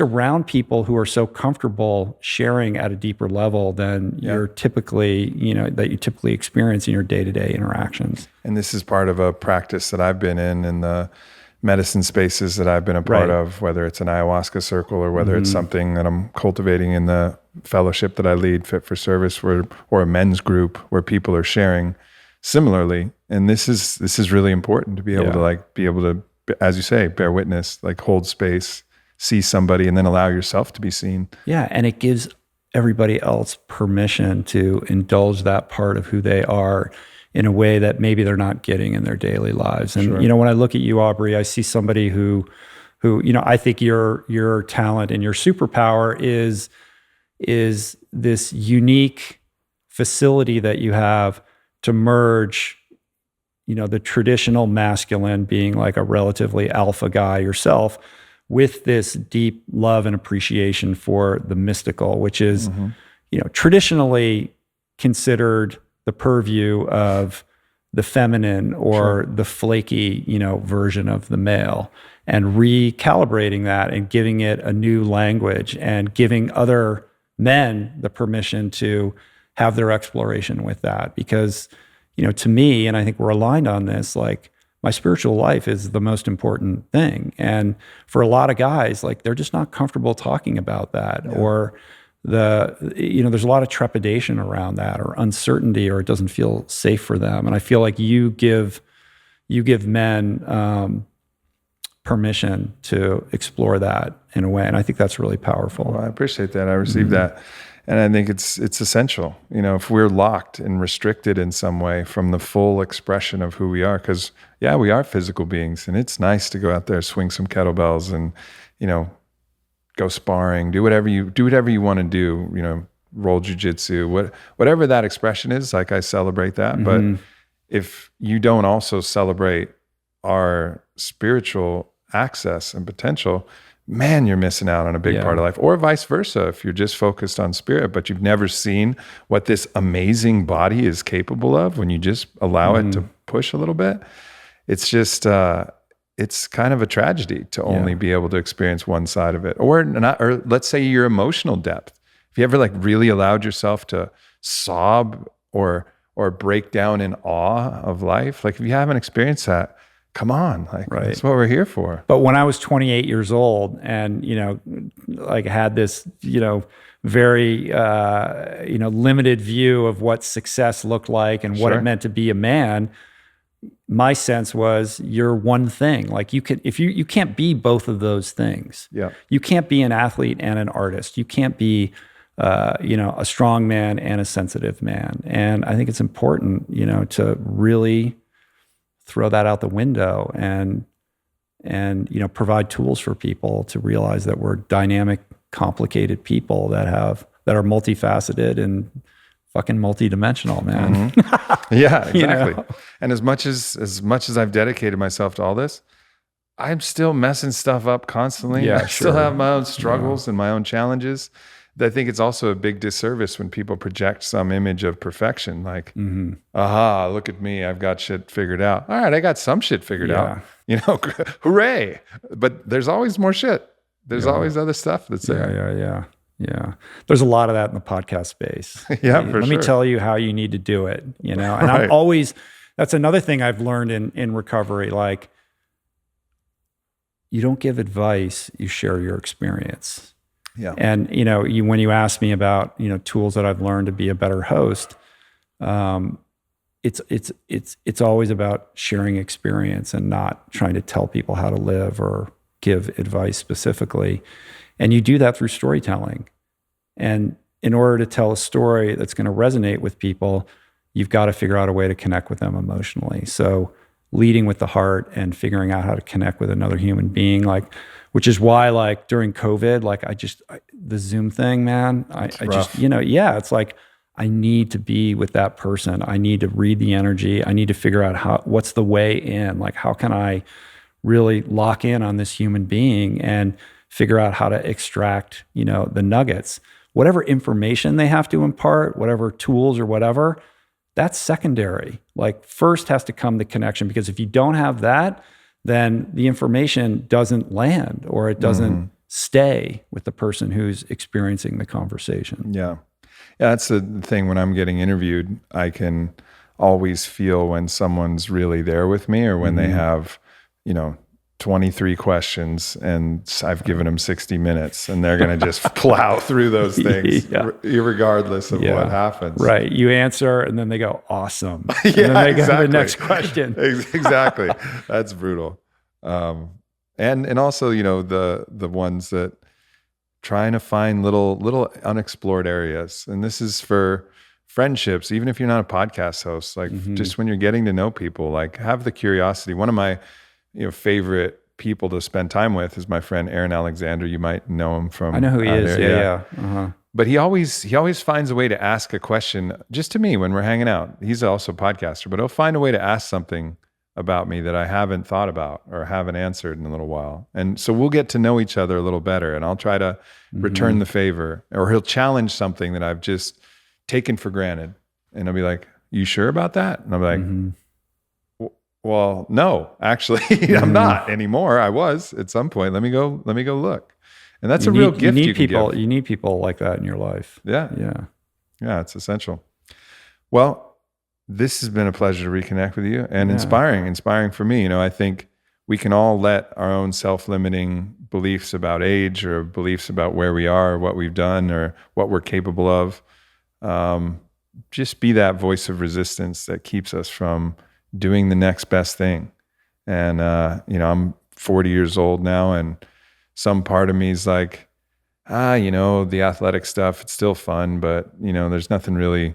around people who are so comfortable sharing at a deeper level than you're typically, that you typically experience in your day-to-day interactions. And this is part of a practice that I've been in the medicine spaces that I've been a part of, whether it's an ayahuasca circle or whether it's something that I'm cultivating in the fellowship that I lead, Fit for Service, or a men's group where people are sharing similarly. And this is really important to be able to as you say, bear witness, like hold space, see somebody, and then allow yourself to be seen. Yeah, and it gives everybody else permission to indulge that part of who they are in a way that maybe they're not getting in their daily lives. And when I look at you, Aubrey, I see somebody who I think your talent and your superpower is this unique facility that you have to merge, the traditional masculine, being like a relatively alpha guy yourself, with this deep love and appreciation for the mystical, which is, traditionally considered the purview of the feminine or the flaky, version of the male, and recalibrating that and giving it a new language and giving other men the permission to have their exploration with that. Because, to me, and I think we're aligned on this, like my spiritual life is the most important thing. And for a lot of guys, like they're just not comfortable talking about that, or there's a lot of trepidation around that, or uncertainty, or it doesn't feel safe for them. And I feel like you give men permission to explore that in a way. And I think that's really powerful. Well, I appreciate that. I received that. And I think it's essential, if we're locked and restricted in some way from the full expression of who we are, because we are physical beings, and it's nice to go out there, swing some kettlebells and, go sparring, do whatever you want to do, roll jujitsu, whatever that expression is, like I celebrate that. But if you don't also celebrate our spiritual access and potential, man, you're missing out on a big part of life. Or vice versa, if you're just focused on spirit, but you've never seen what this amazing body is capable of when you just allow it to push a little bit, it's just, it's kind of a tragedy to only be able to experience one side of it. Or let's say your emotional depth. If you ever like really allowed yourself to sob or break down in awe of life, like if you haven't experienced that, come on, like that's what we're here for. But when I was 28 years old and, like had this, very, limited view of what success looked like and what it meant to be a man, my sense was you're one thing. Like you can't be both of those things. Yeah. You can't be an athlete and an artist. You can't be, a strong man and a sensitive man. And I think it's important, to really throw that out the window and provide tools for people to realize that we're dynamic, complicated people that are multifaceted and fucking multidimensional, man. Yeah, exactly. And as much as I've dedicated myself to all this, I'm still messing stuff up constantly. I still have my own struggles and my own challenges. I think it's also a big disservice when people project some image of perfection, like, aha, look at me, I've got shit figured out. All right, I got some shit figured out, hooray. But there's always more shit. There's always other stuff that's there. Yeah. There's a lot of that in the podcast space. Let me tell you how you need to do it, And I'm always, that's another thing I've learned in recovery. Like, you don't give advice, you share your experience. Yeah. And, when you ask me about, tools that I've learned to be a better host, it's always about sharing experience and not trying to tell people how to live or give advice specifically. And you do that through storytelling. And in order to tell a story that's going to resonate with people, you've got to figure out a way to connect with them emotionally. So leading with the heart and figuring out how to connect with another human being, which is why, like during COVID, the Zoom thing, man, I just, it's like, I need to be with that person. I need to read the energy. I need to figure out what's the way in, like, how can I really lock in on this human being and figure out how to extract, the nuggets, whatever information they have to impart, whatever tools or whatever, that's secondary. Like, first has to come the connection, because if you don't have that, then the information doesn't land, or it doesn't stay with the person who's experiencing the conversation. Yeah. Yeah, that's the thing. When I'm getting interviewed, I can always feel when someone's really there with me, or when they have, 23 questions and I've given them 60 minutes and they're going to just plow through those things regardless of what happens. Right. You answer and then they go, awesome. And then they go to the next question. Exactly. That's brutal. And also, the ones that trying to find little unexplored areas. And this is for friendships, even if you're not a podcast host, like just when you're getting to know people, like have the curiosity. One of my favorite people to spend time with is my friend Aaron Alexander. You might know him from. I know who he is. Yeah. But he always finds a way to ask a question just to me when we're hanging out. He's also a podcaster, but he'll find a way to ask something about me that I haven't thought about or haven't answered in a little while. And so we'll get to know each other a little better, and I'll try to return the favor, or he'll challenge something that I've just taken for granted. And I'll be like, you sure about that? And I'll be like, well, no, actually, I'm not anymore. I was at some point. Let me go look. And that's a real gift you can give. You need people like that in your life. Yeah, it's essential. Well, this has been a pleasure to reconnect with you, and inspiring for me. I think we can all let our own self-limiting beliefs about age or beliefs about where we are or what we've done or what we're capable of, just be that voice of resistance that keeps us from doing the next best thing. And, I'm 40 years old now, and some part of me is like, the athletic stuff, it's still fun, but, there's nothing really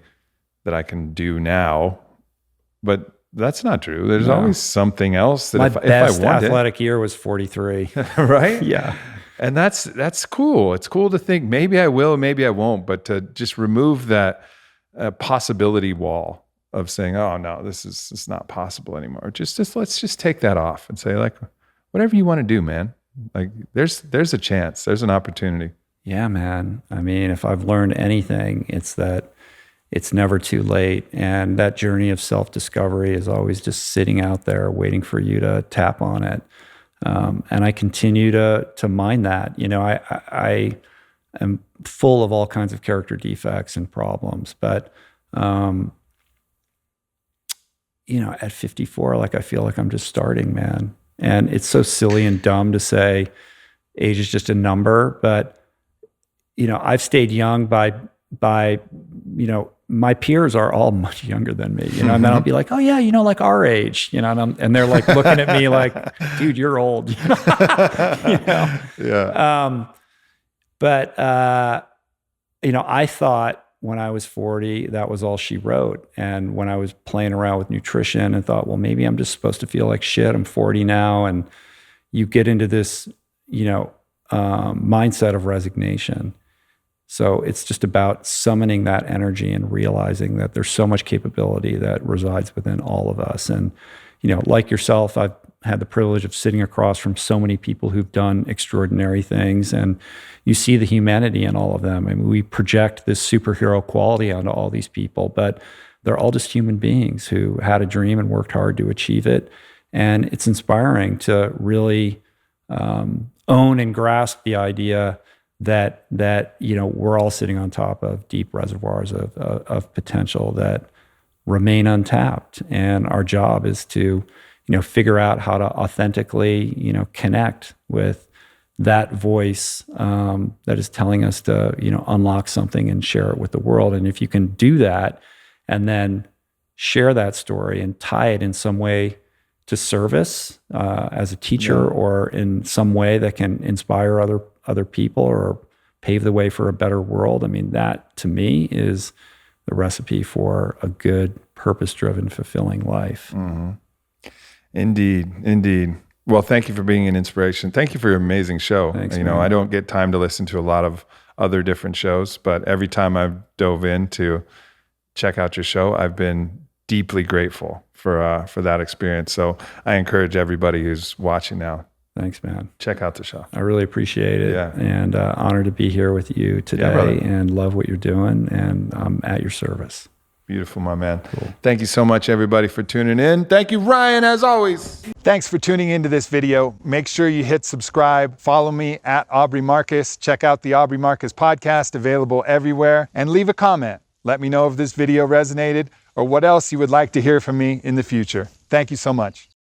that I can do now. But that's not true. There's always something else that My if I best want athletic year was 43. right? Yeah. And that's cool. It's cool to think maybe I will, maybe I won't, but to just remove that possibility wall of saying, oh no, this is not possible anymore. Just let's just take that off and say, like, whatever you want to do, man. Like there's a chance, there's an opportunity. Yeah, man. I mean, if I've learned anything, it's that it's never too late. And that journey of self-discovery is always just sitting out there waiting for you to tap on it. And I continue to mine that. I am full of all kinds of character defects and problems, but at 54, like I feel like I'm just starting, man. And it's so silly and dumb to say age is just a number, but I've stayed young by my peers are all much younger than me, and then I'll be like, oh yeah, like our age, and they're like looking at me like, dude, you're old. Yeah. But I thought when I was 40, that was all she wrote. And when I was playing around with nutrition and thought, well, maybe I'm just supposed to feel like shit. I'm 40 now. And you get into this, mindset of resignation. So it's just about summoning that energy and realizing that there's so much capability that resides within all of us. And, like yourself, I've had the privilege of sitting across from so many people who've done extraordinary things, and you see the humanity in all of them. I mean, we project this superhero quality onto all these people, but they're all just human beings who had a dream and worked hard to achieve it. And it's inspiring to really own and grasp the idea that we're all sitting on top of deep reservoirs of potential that remain untapped, and our job is to figure out how to authentically connect with that voice that is telling us to unlock something and share it with the world. And if you can do that and then share that story and tie it in some way to service as a teacher or in some way that can inspire other people or pave the way for a better world. I mean, that to me is the recipe for a good, purpose-driven, fulfilling life. Mm-hmm. Indeed. Well, thank you for being an inspiration. Thank you for your amazing show. Thanks, man. I don't get time to listen to a lot of other different shows, but every time I've dove in to check out your show, I've been deeply grateful for that experience. So I encourage everybody who's watching now, thanks, man. check out the show. I really appreciate it. Yeah. And honored to be here with you today, and love what you're doing, and I'm at your service. Beautiful, my man. Cool. Thank you so much, everybody, for tuning in. Thank you, Ryan, as always. Thanks for tuning into this video. Make sure you hit subscribe. Follow me at Aubrey Marcus. Check out the Aubrey Marcus Podcast, available everywhere. And leave a comment. Let me know if this video resonated or what else you would like to hear from me in the future. Thank you so much.